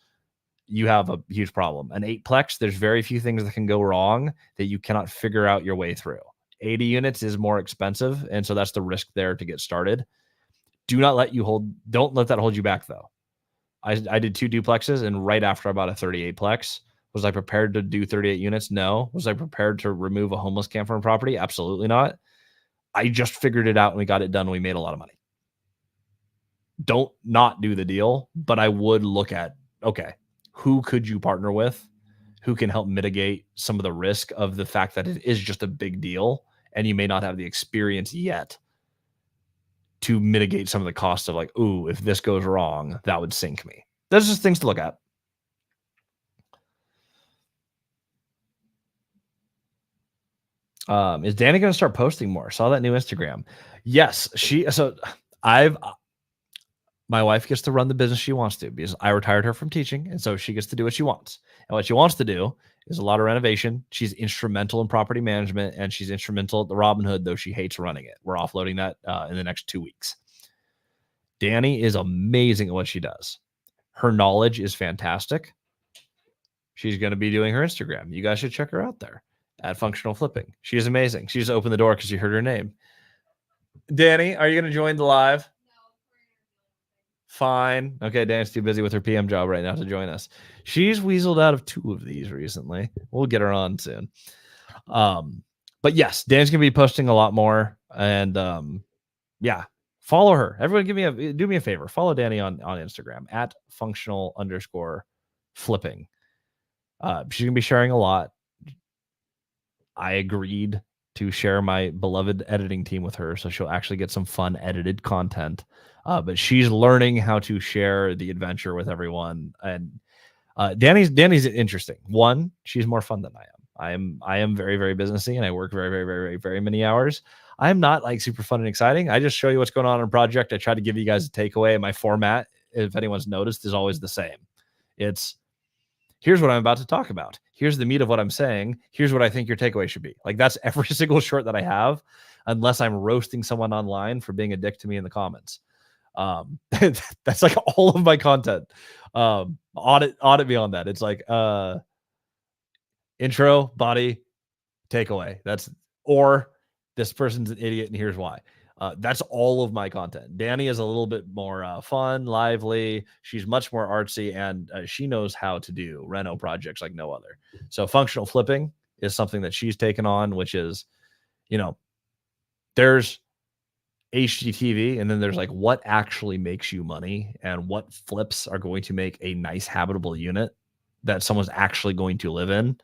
you have a huge problem. An eightplex, there's very few things that can go wrong that you cannot figure out your way through. 80 units is more expensive, and so that's the risk there to get started. Don't let that hold you back though. I did 2 duplexes, and right after I bought a 38 plex, was I prepared to do 38 units? No. Was I prepared to remove a homeless camp from a property? Absolutely not. I just figured it out and we got it done. And we made a lot of money. Don't not do the deal, but I would look at, okay, who could you partner with? Who can help mitigate some of the risk of the fact that it is just a big deal and you may not have the experience yet to mitigate some of the costs of like, ooh, if this goes wrong, that would sink me. Those are just things to look at. Is Danny going to start posting more? Saw that new Instagram. Yes, my wife gets to run the business she wants to because I retired her from teaching. And so she gets to do what she wants. And what she wants to do is a lot of renovation. She's instrumental in property management and she's instrumental at the Robinhood, though she hates running it. We're offloading that in the next 2 weeks. Danny is amazing at what she does. Her knowledge is fantastic. She's going to be doing her Instagram. You guys should check her out there at Functional Flipping. She is amazing. She just opened the door because you heard her name. Danny, are you going to join the live? Fine. Okay, Dan's too busy with her PM job right now to join us. She's weaseled out of 2 of these recently. We'll get her on soon. But yes, Dan's gonna be posting a lot more, and yeah, follow her. Everyone, do me a favor. Follow Danny on Instagram at functional_flipping. She's gonna be sharing a lot. I agreed to share my beloved editing team with her, so she'll actually get some fun edited content. But she's learning how to share the adventure with everyone. And Danny's interesting. One, she's more fun than I am. I am very, very businessy, and I work very, very, very, very, very many hours. I'm not like super fun and exciting. I just show you what's going on in a project. I try to give you guys a takeaway. My format, if anyone's noticed, is always the same. It's here's what I'm about to talk about. Here's the meat of what I'm saying. Here's what I think your takeaway should be. Like that's every single short that I have, unless I'm roasting someone online for being a dick to me in the comments. That's like all of my content. Audit me on that. It's like intro, body, takeaway. Or this person's an idiot and here's why. That's all of my content. Danny is a little bit more fun, lively. She's much more artsy, and she knows how to do reno projects like no other. So functional flipping is something that she's taken on, which is, there's HGTV, and then there's like what actually makes you money and what flips are going to make a nice habitable unit that someone's actually going to live in.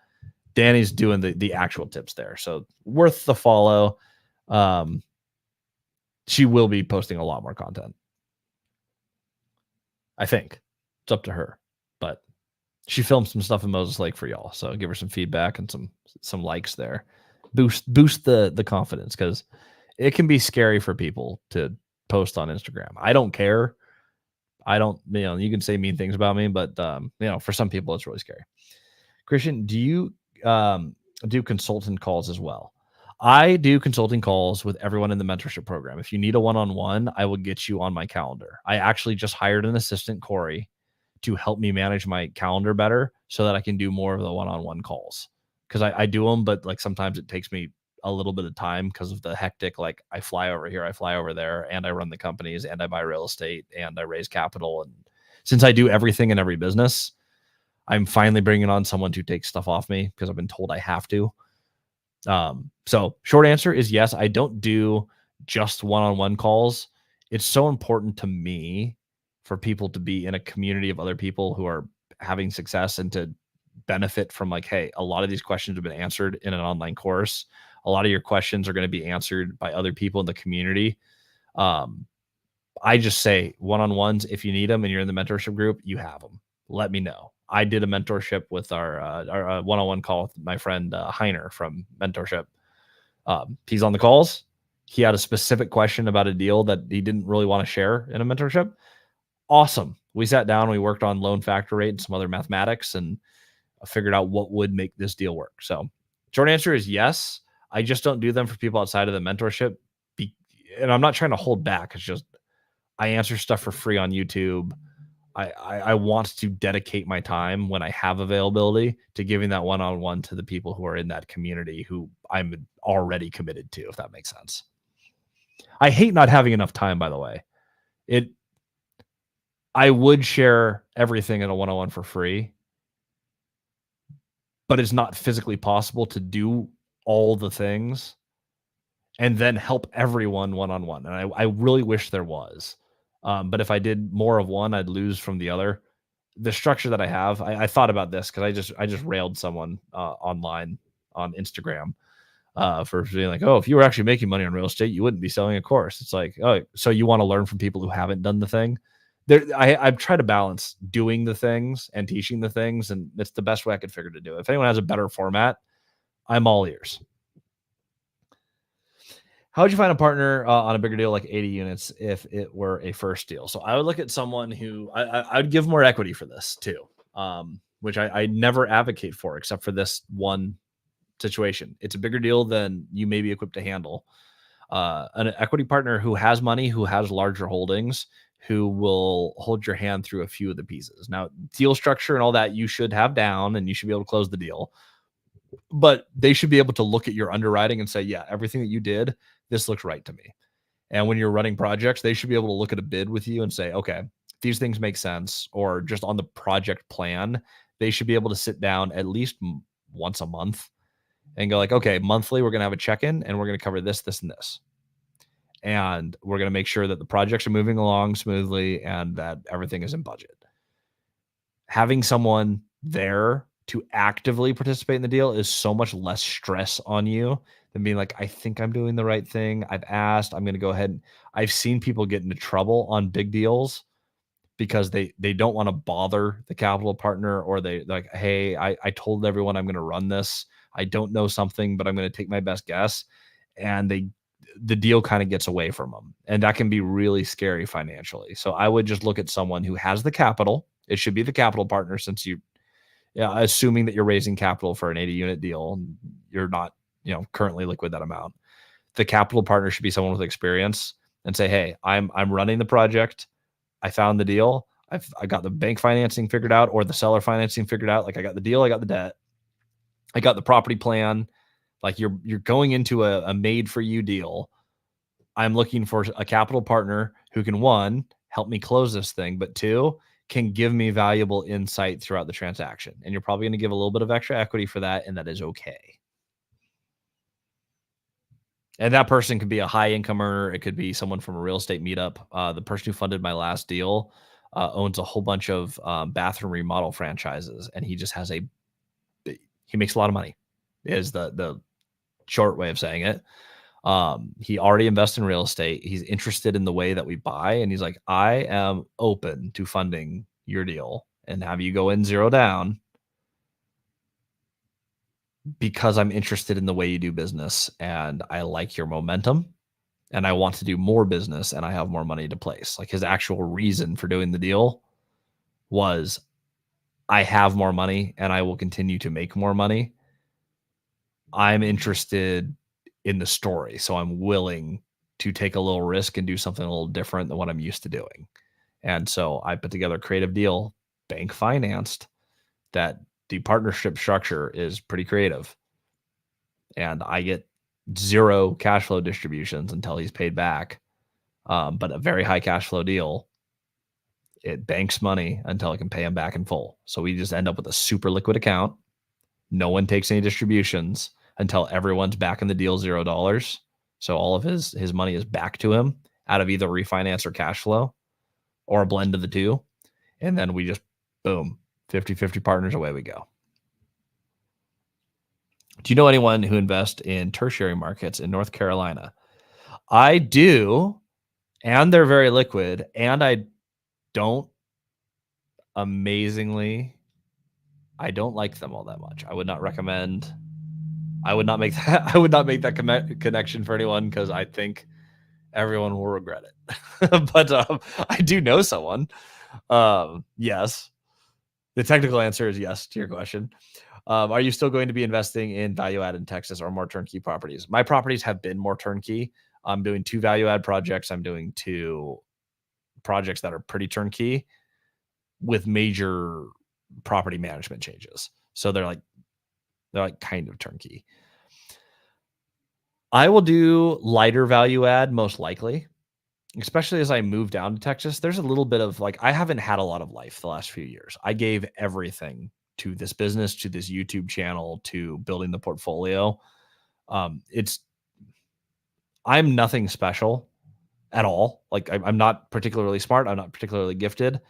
Danny's doing the actual tips there. So worth the follow. She will be posting a lot more content. I think it's up to her, but she filmed some stuff in Moses Lake for y'all. So give her some feedback and some likes there. Boost the confidence, because it can be scary for people to post on Instagram. I don't care. I don't, you can say mean things about me, but for some people it's really scary. Christian, do you do consultant calls as well? I do consulting calls with everyone in the mentorship program. If you need a one-on-one, I will get you on my calendar. I actually just hired an assistant, Corey, to help me manage my calendar better so that I can do more of the one-on-one calls. Because I do them, but like sometimes it takes me a little bit of time because of the hectic, like I fly over here, I fly over there, and I run the companies, and I buy real estate, and I raise capital. And since I do everything in every business, I'm finally bringing on someone to take stuff off me because I've been told I have to. So short answer is yes, I don't do just one-on-one calls. It's so important to me for people to be in a community of other people who are having success and to benefit from like, hey, a lot of these questions have been answered in an online course. A lot of your questions are going to be answered by other people in the community. I just say one-on-ones, if you need them and you're in the mentorship group, you have them. Let me know. I did a mentorship with our one-on-one call with my friend Heiner from Mentorship. He's on the calls. He had a specific question about a deal that he didn't really want to share in a mentorship. Awesome. We sat down, we worked on loan factor rate and some other mathematics and figured out what would make this deal work. So short answer is yes. I just don't do them for people outside of the mentorship. And I'm not trying to hold back. It's just I answer stuff for free on YouTube. I want to dedicate my time when I have availability to giving that one-on-one to the people who are in that community who I'm already committed to, if that makes sense. I hate not having enough time, by the way. I would share everything in a one-on-one for free, but it's not physically possible to do all the things and then help everyone one-on-one. And I really wish there was. But if I did more of one, I'd lose from the other. The structure that I have, I thought about this because I just railed someone online on Instagram for being like, oh, if you were actually making money on real estate, you wouldn't be selling a course. It's like, oh, so you want to learn from people who haven't done the thing? I've tried to balance doing the things and teaching the things, and it's the best way I could figure to do it. If anyone has a better format, I'm all ears. How would you find a partner on a bigger deal like 80 units if it were a first deal? So I would look at someone who I would give more equity for this too, which I never advocate for except for this one situation. It's a bigger deal than you may be equipped to handle. An equity partner who has money, who has larger holdings, who will hold your hand through a few of the pieces. Now, deal structure and all that you should have down and you should be able to close the deal. But they should be able to look at your underwriting and say, yeah, everything that you did, this looks right to me. And when you're running projects, they should be able to look at a bid with you and say, okay, these things make sense. Or just on the project plan, they should be able to sit down at least once a month and go like, okay, monthly, we're going to have a check-in and we're going to cover this, this, and this. And we're going to make sure that the projects are moving along smoothly and that everything is in budget. Having someone there to actively participate in the deal is so much less stress on you than being like, I think I'm doing the right thing. I've asked, I'm going to go ahead. I've seen people get into trouble on big deals because they don't want to bother the capital partner, or they like, hey, I told everyone I'm going to run this. I don't know something, but I'm going to take my best guess. And the deal kind of gets away from them. And that can be really scary financially. So I would just look at someone who has the capital. It should be the capital partner, since assuming that you're raising capital for an 80 unit deal, you're not, currently liquid that amount. The capital partner should be someone with experience and say, hey, I'm running the project. I found the deal. I got the bank financing figured out, or the seller financing figured out. Like, I got the deal, I got the debt, I got the property plan. Like, you're going into a made for you deal. I'm looking for a capital partner who can, one, help me close this thing, but two, can give me valuable insight throughout the transaction. And you're probably going to give a little bit of extra equity for that, and that is okay. And that person could be a high income earner. It could be someone from a real estate meetup. The person who funded my last deal owns a whole bunch of bathroom remodel franchises, and he just has he makes a lot of money, is the short way of saying it. He already invested in real estate. He's interested in the way that we buy. And he's like, I am open to funding your deal and have you go in zero down because I'm interested in the way you do business. And I like your momentum and I want to do more business and I have more money to place. Like, his actual reason for doing the deal was, I have more money and I will continue to make more money. I'm interested in the story, so I'm willing to take a little risk and do something a little different than what I'm used to doing. And so I put together a creative deal, bank financed, that the partnership structure is pretty creative. And I get zero cash flow distributions until he's paid back. But a very high cash flow deal, it banks money until I can pay him back in full. So we just end up with a super liquid account. No one takes any distributions until everyone's back in the deal $0. So all of his money is back to him out of either refinance or cash flow, or a blend of the two. And then we just, boom, 50-50 partners, away we go. Do you know anyone who invests in tertiary markets in North Carolina? I do, and they're very liquid, and I don't like them all that much. I would not recommend. I would not make that connection for anyone, because I think everyone will regret it. But I do know someone. Yes. The technical answer is yes to your question. Are you still going to be investing in value add in Texas or more turnkey properties? My properties have been more turnkey. I'm doing 2 value add projects. I'm doing 2 projects that are pretty turnkey with major property management changes. So they're like kind of turnkey. I will do lighter value add most likely, especially as I move down to Texas. There's a little bit of like I haven't had a lot of life the last few years. I gave everything to this business, to this YouTube channel, to building the portfolio. It's I'm nothing special at all. Like I'm not particularly smart. I'm not particularly gifted.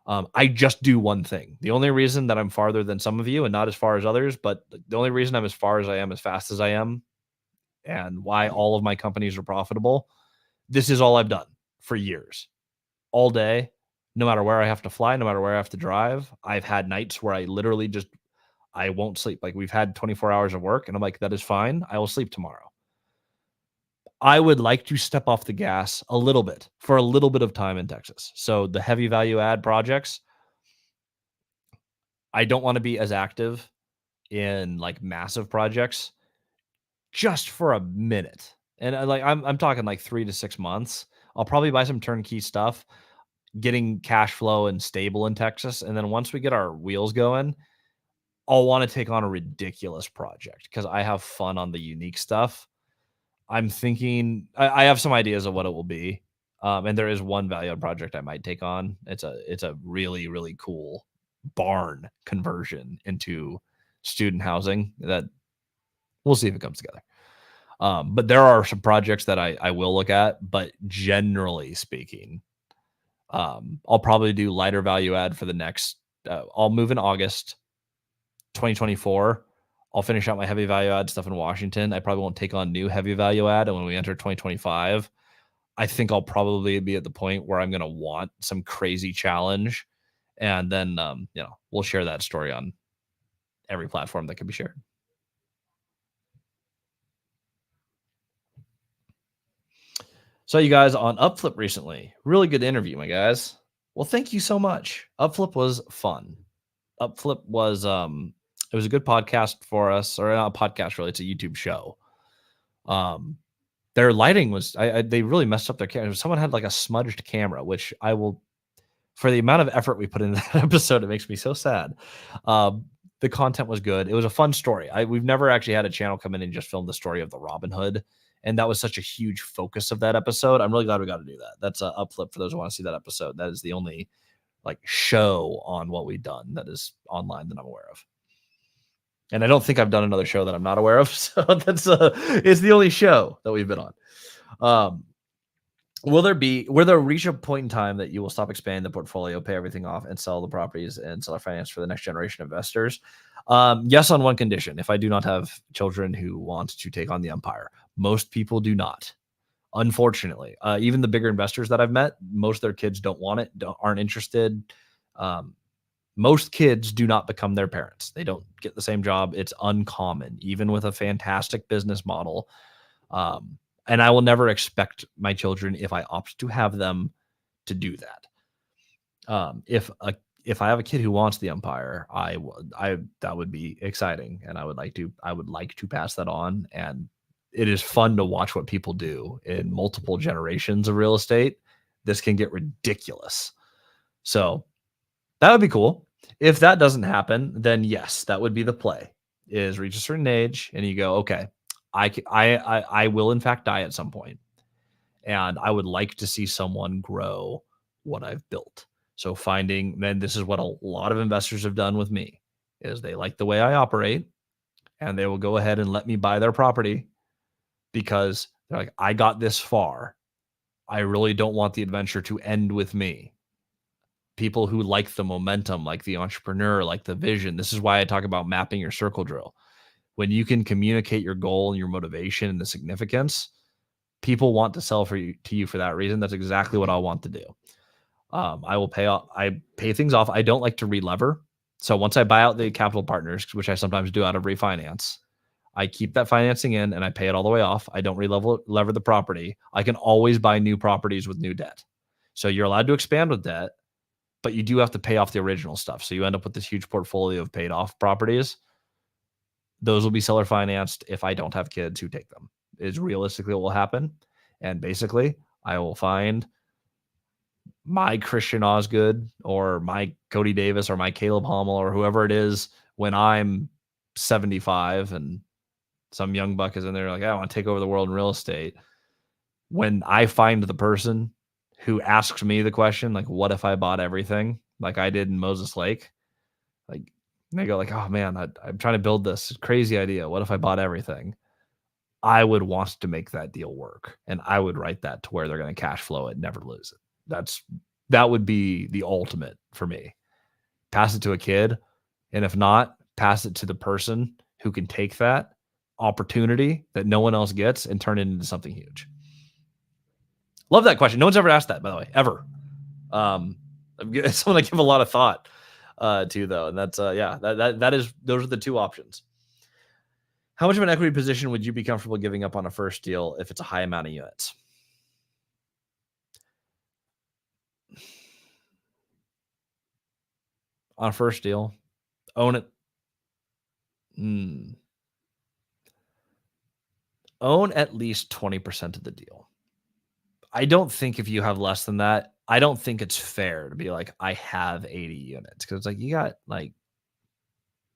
I just do one thing. The only reason that I'm farther than some of you and not as far as others, but the only reason I'm as far as I am, as fast as I am, and why all of my companies are profitable, this is all I've done for years, all day, no matter where I have to fly, no matter where I have to drive. I've had nights where I literally just I won't sleep. Like we've had 24 hours of work and I'm like, that is fine. I will sleep tomorrow. I would like to step off the gas a little bit for a little bit of time in Texas. So the heavy value add projects, I don't want to be as active in like massive projects just for a minute. And I'm talking like 3 to 6 months. I'll probably buy some turnkey stuff, getting cash flow and stable in Texas. And then once we get our wheels going, I'll want to take on a ridiculous project because I have fun on the unique stuff. I'm thinking I have some ideas of what it will be. And there is one value add project I might take on. It's a really, really cool barn conversion into student housing that we'll see if it comes together. But there are some projects that I will look at, but generally speaking, I'll probably do lighter value add for the next, I'll move in August 2024. I'll finish out my heavy value add stuff in Washington. I probably won't take on new heavy value add. And when we enter 2025, I think I'll probably be at the point where I'm going to want some crazy challenge. And then, we'll share that story on every platform that can be shared. So you guys on Upflip recently, really good interview, my guys. Well, thank you so much. Upflip was fun. Upflip was it was a good podcast for us, or not a podcast really, it's a YouTube show. Their lighting was they really messed up their camera. Someone had like a smudged camera, which I will, for the amount of effort we put into that episode, it makes me so sad. The content was good. It was a fun story. We've never actually had a channel come in and just film the story of the Robin Hood. And that was such a huge focus of that episode. I'm really glad we got to do that. That's a Upflip for those who want to see that episode. That is the only like show on what we've done that is online that I'm aware of. And I don't think I've done another show that I'm not aware of. So that's it's the only show that we've been on. Will there reach a point in time that you will stop expanding the portfolio, pay everything off, and sell the properties and sell our finance for the next generation of investors? Yes, on one condition: if I do not have children who want to take on the empire. Most people do not, unfortunately. Even the bigger investors that I've met, most of their kids don't want it, aren't interested. Most kids do not become their parents. They don't get the same job. It's uncommon, even with a fantastic business model. And I will never expect my children, if I opt to have them, to do that. If I have a kid who wants the empire, that would be exciting, and I would like to pass that on. And it is fun to watch what people do in multiple generations of real estate. This can get ridiculous. So that would be cool. If that doesn't happen, then yes, that would be the play. Is reach a certain age and you go, okay, I will in fact die at some point, and I would like to see someone grow what I've built. So then this is what a lot of investors have done with me, is they like the way I operate, and they will go ahead and let me buy their property because they're like, I got this far. I really don't want the adventure to end with me. People who like the momentum, like the entrepreneur, like the vision. This is why I talk about mapping your circle drill. When you can communicate your goal and your motivation and the significance, people want to sell to you for that reason. That's exactly what I want to do. I pay things off. I don't like to relever. So once I buy out the capital partners, which I sometimes do out of refinance, I keep that financing in and I pay it all the way off. I don't lever the property. I can always buy new properties with new debt. So you're allowed to expand with debt, but you do have to pay off the original stuff. So you end up with this huge portfolio of paid off properties. Those will be seller financed if I don't have kids who take them, is realistically what will happen. And basically, I will find my Christian Osgood or my Cody Davis or my Caleb Hummel or whoever it is when I'm 75 and some young buck is in there like, I want to take over the world in real estate. When I find the person who asks me the question, like, what if I bought everything like I did in Moses Lake? Like, they go like, oh man, I'm trying to build this crazy idea. What if I bought everything? I would want to make that deal work, and I would write that to where they're going to cash flow it, never lose it. That would be the ultimate for me. Pass it to a kid, and if not, pass it to the person who can take that opportunity that no one else gets and turn it into something huge. Love that question. No one's ever asked that, by the way, ever. It's something I give a lot of thought to, though, and that's that is those are the two options. How much of an equity position would you be comfortable giving up on a first deal if it's a high amount of units? On a first deal, own it. Own at least 20% of the deal. I don't think if you have less than that, I don't think it's fair to be like, I have 80 units because it's like you got like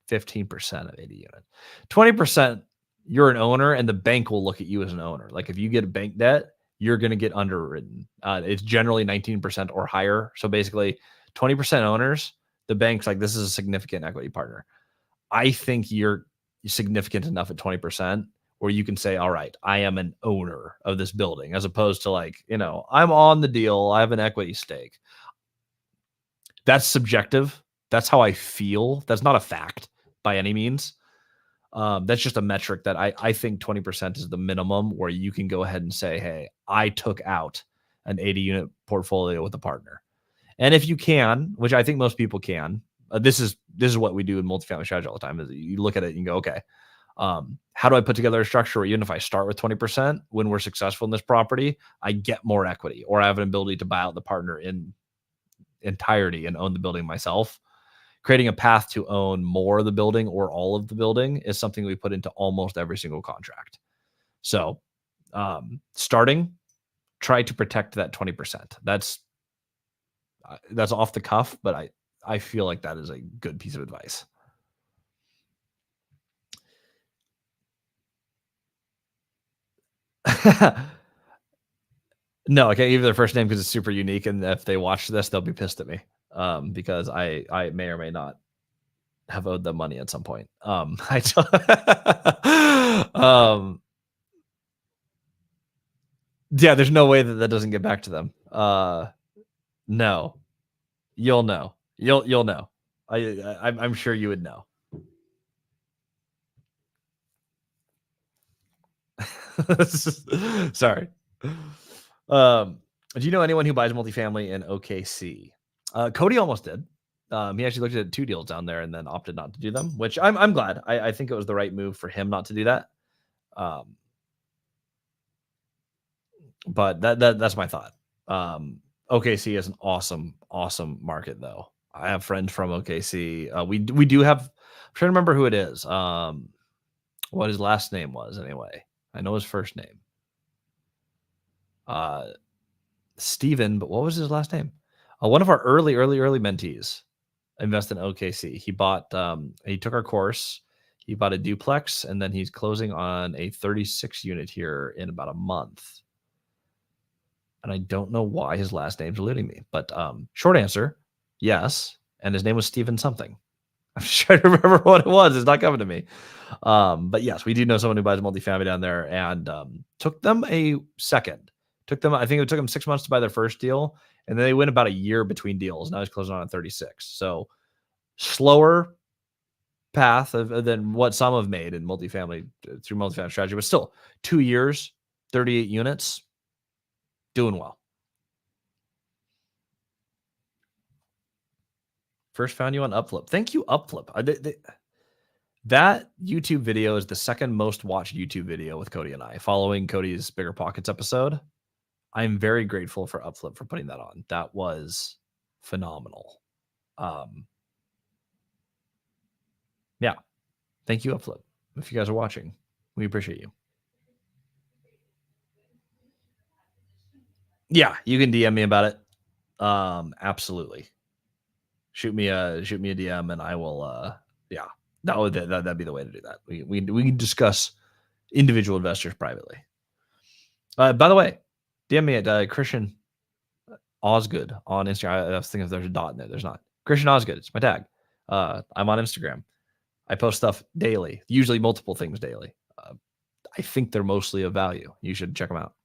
15% of 80 units. 20%, you're an owner and the bank will look at you as an owner. Like if you get a bank debt, you're going to get underwritten. It's generally 19% or higher. So basically 20% owners, the bank's like, this is a significant equity partner. I think you're significant enough at 20% where you can say, all right, I am an owner of this building, as opposed to like, I'm on the deal. I have an equity stake. That's subjective. That's how I feel. That's not a fact by any means. That's just a metric that I think 20% is the minimum where you can go ahead and say, hey, I took out an 80 unit portfolio with a partner. And if you can, which I think most people can, this is what we do in multifamily strategy all the time, is you look at it and you go, okay, how do I put together a structure where even if I start with 20%, when we're successful in this property, I get more equity, or I have an ability to buy out the partner in entirety and own the building myself. Creating a path to own more of the building or all of the building is something we put into almost every single contract. So starting, try to protect that 20%. That's off the cuff, but I feel like that is a good piece of advice. No, I can't give their first name because it's super unique, and if they watch this, they'll be pissed at me because I may or may not have owed them money at some point. Yeah, there's no way that doesn't get back to them. No, you'll know. You'll know. I'm sure you would know. Sorry. Do you know anyone who buys multifamily in OKC? Cody almost did. He actually looked at 2 deals down there and then opted not to do them, which I'm glad. I think it was the right move for him not to do that. But that's my thought. OKC is an awesome market, though. I have friends from OKC. We do have. I'm trying to remember who it is. What his last name was anyway. I know his first name. Steven, but what was his last name? One of our early mentees invested in OKC. He bought. He took our course. He bought a duplex, and then he's closing on a 36 unit here in about a month. And I don't know why his last name's eluding me, but short answer, yes. And his name was Steven something. I'm just trying to remember what it was. It's not coming to me. But yes, we do know someone who buys multifamily down there, and took them a second. I think it took them 6 months to buy their first deal, and then they went about a year between deals. Now he's closing on 36. So slower path than what some have made in multifamily through multifamily strategy, but still 2 years, 38 units, doing well. First found you on Upflip. Thank you, Upflip. That YouTube video is the second most watched YouTube video with Cody and I, following Cody's Bigger Pockets episode. I'm very grateful for Upflip for putting that on. That was phenomenal. Yeah. Thank you, Upflip. If you guys are watching, we appreciate you. Yeah, you can DM me about it. Absolutely. Shoot me a DM and I will yeah. That'd be the way to do that. We can discuss individual investors privately. By the way, DM me at Christian Osgood on Instagram. I was thinking if there's a dot in there. There's not. Christian Osgood. It's my tag. I'm on Instagram. I post stuff daily, usually multiple things daily. I think they're mostly of value. You should check them out.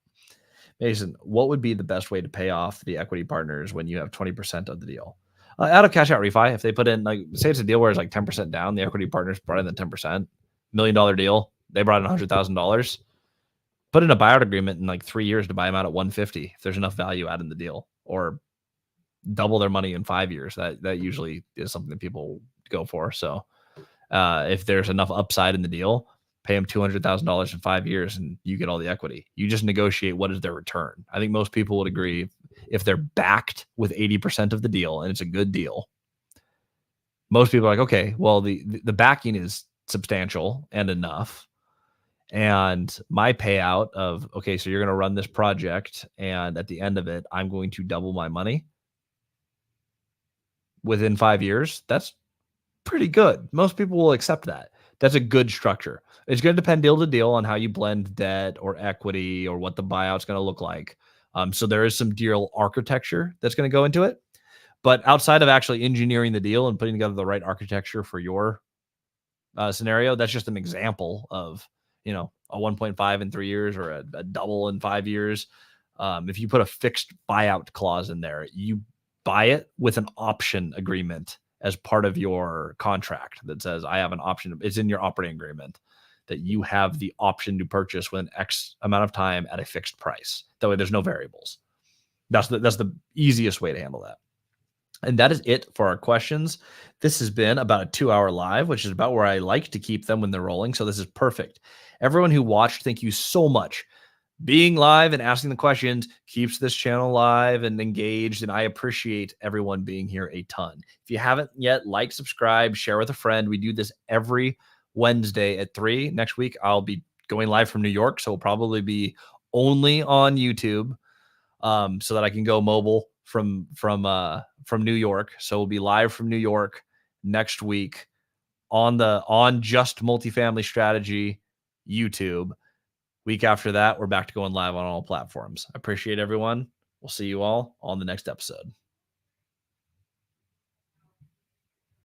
Mason, what would be the best way to pay off the equity partners when you have 20% of the deal? Out of cash out refi, if they put in, like, say it's a deal where it's like 10% down, the equity partners brought in the 10%, $1 million deal, they brought in $100,000. Put in a buyout agreement in like 3 years to buy them out at 150 if there's enough value add in the deal, or double their money in 5 years. That usually is something that people go for. So if there's enough upside in the deal, pay them $200,000 in 5 years and you get all the equity. You just negotiate what is their return. I think most people would agree if they're backed with 80% of the deal and it's a good deal. Most people are like, okay, well, the backing is substantial and enough. And my payout of, okay, so you're going to run this project and at the end of it, I'm going to double my money within 5 years. That's pretty good. Most people will accept that. That's a good structure. It's going to depend deal to deal on how you blend debt or equity or what the buyout's going to look like. So there is some deal architecture that's going to go into it. But outside of actually engineering the deal and putting together the right architecture for your scenario, that's just an example of, a 1.5 in 3 years or a double in 5 years. If you put a fixed buyout clause in there, you buy it with an option agreement as part of your contract that says, I have an option. It's in your operating agreement that you have the option to purchase within X amount of time at a fixed price. That way there's no variables. That's the easiest way to handle that. And that is it for our questions. This has been about a 2-hour live, which is about where I like to keep them when they're rolling. So this is perfect. Everyone who watched, thank you so much. Being live and asking the questions keeps this channel live and engaged, and I appreciate everyone being here a ton. If you haven't yet, like, subscribe, share with a friend. We do this every Wednesday at 3. Next week, I'll be going live from New York, so we'll probably be only on YouTube, so that I can go mobile from New York. So we'll be live from New York next week on Just Multifamily Strategy YouTube. Week after that, we're back to going live on all platforms. I appreciate everyone. We'll see you all on the next episode.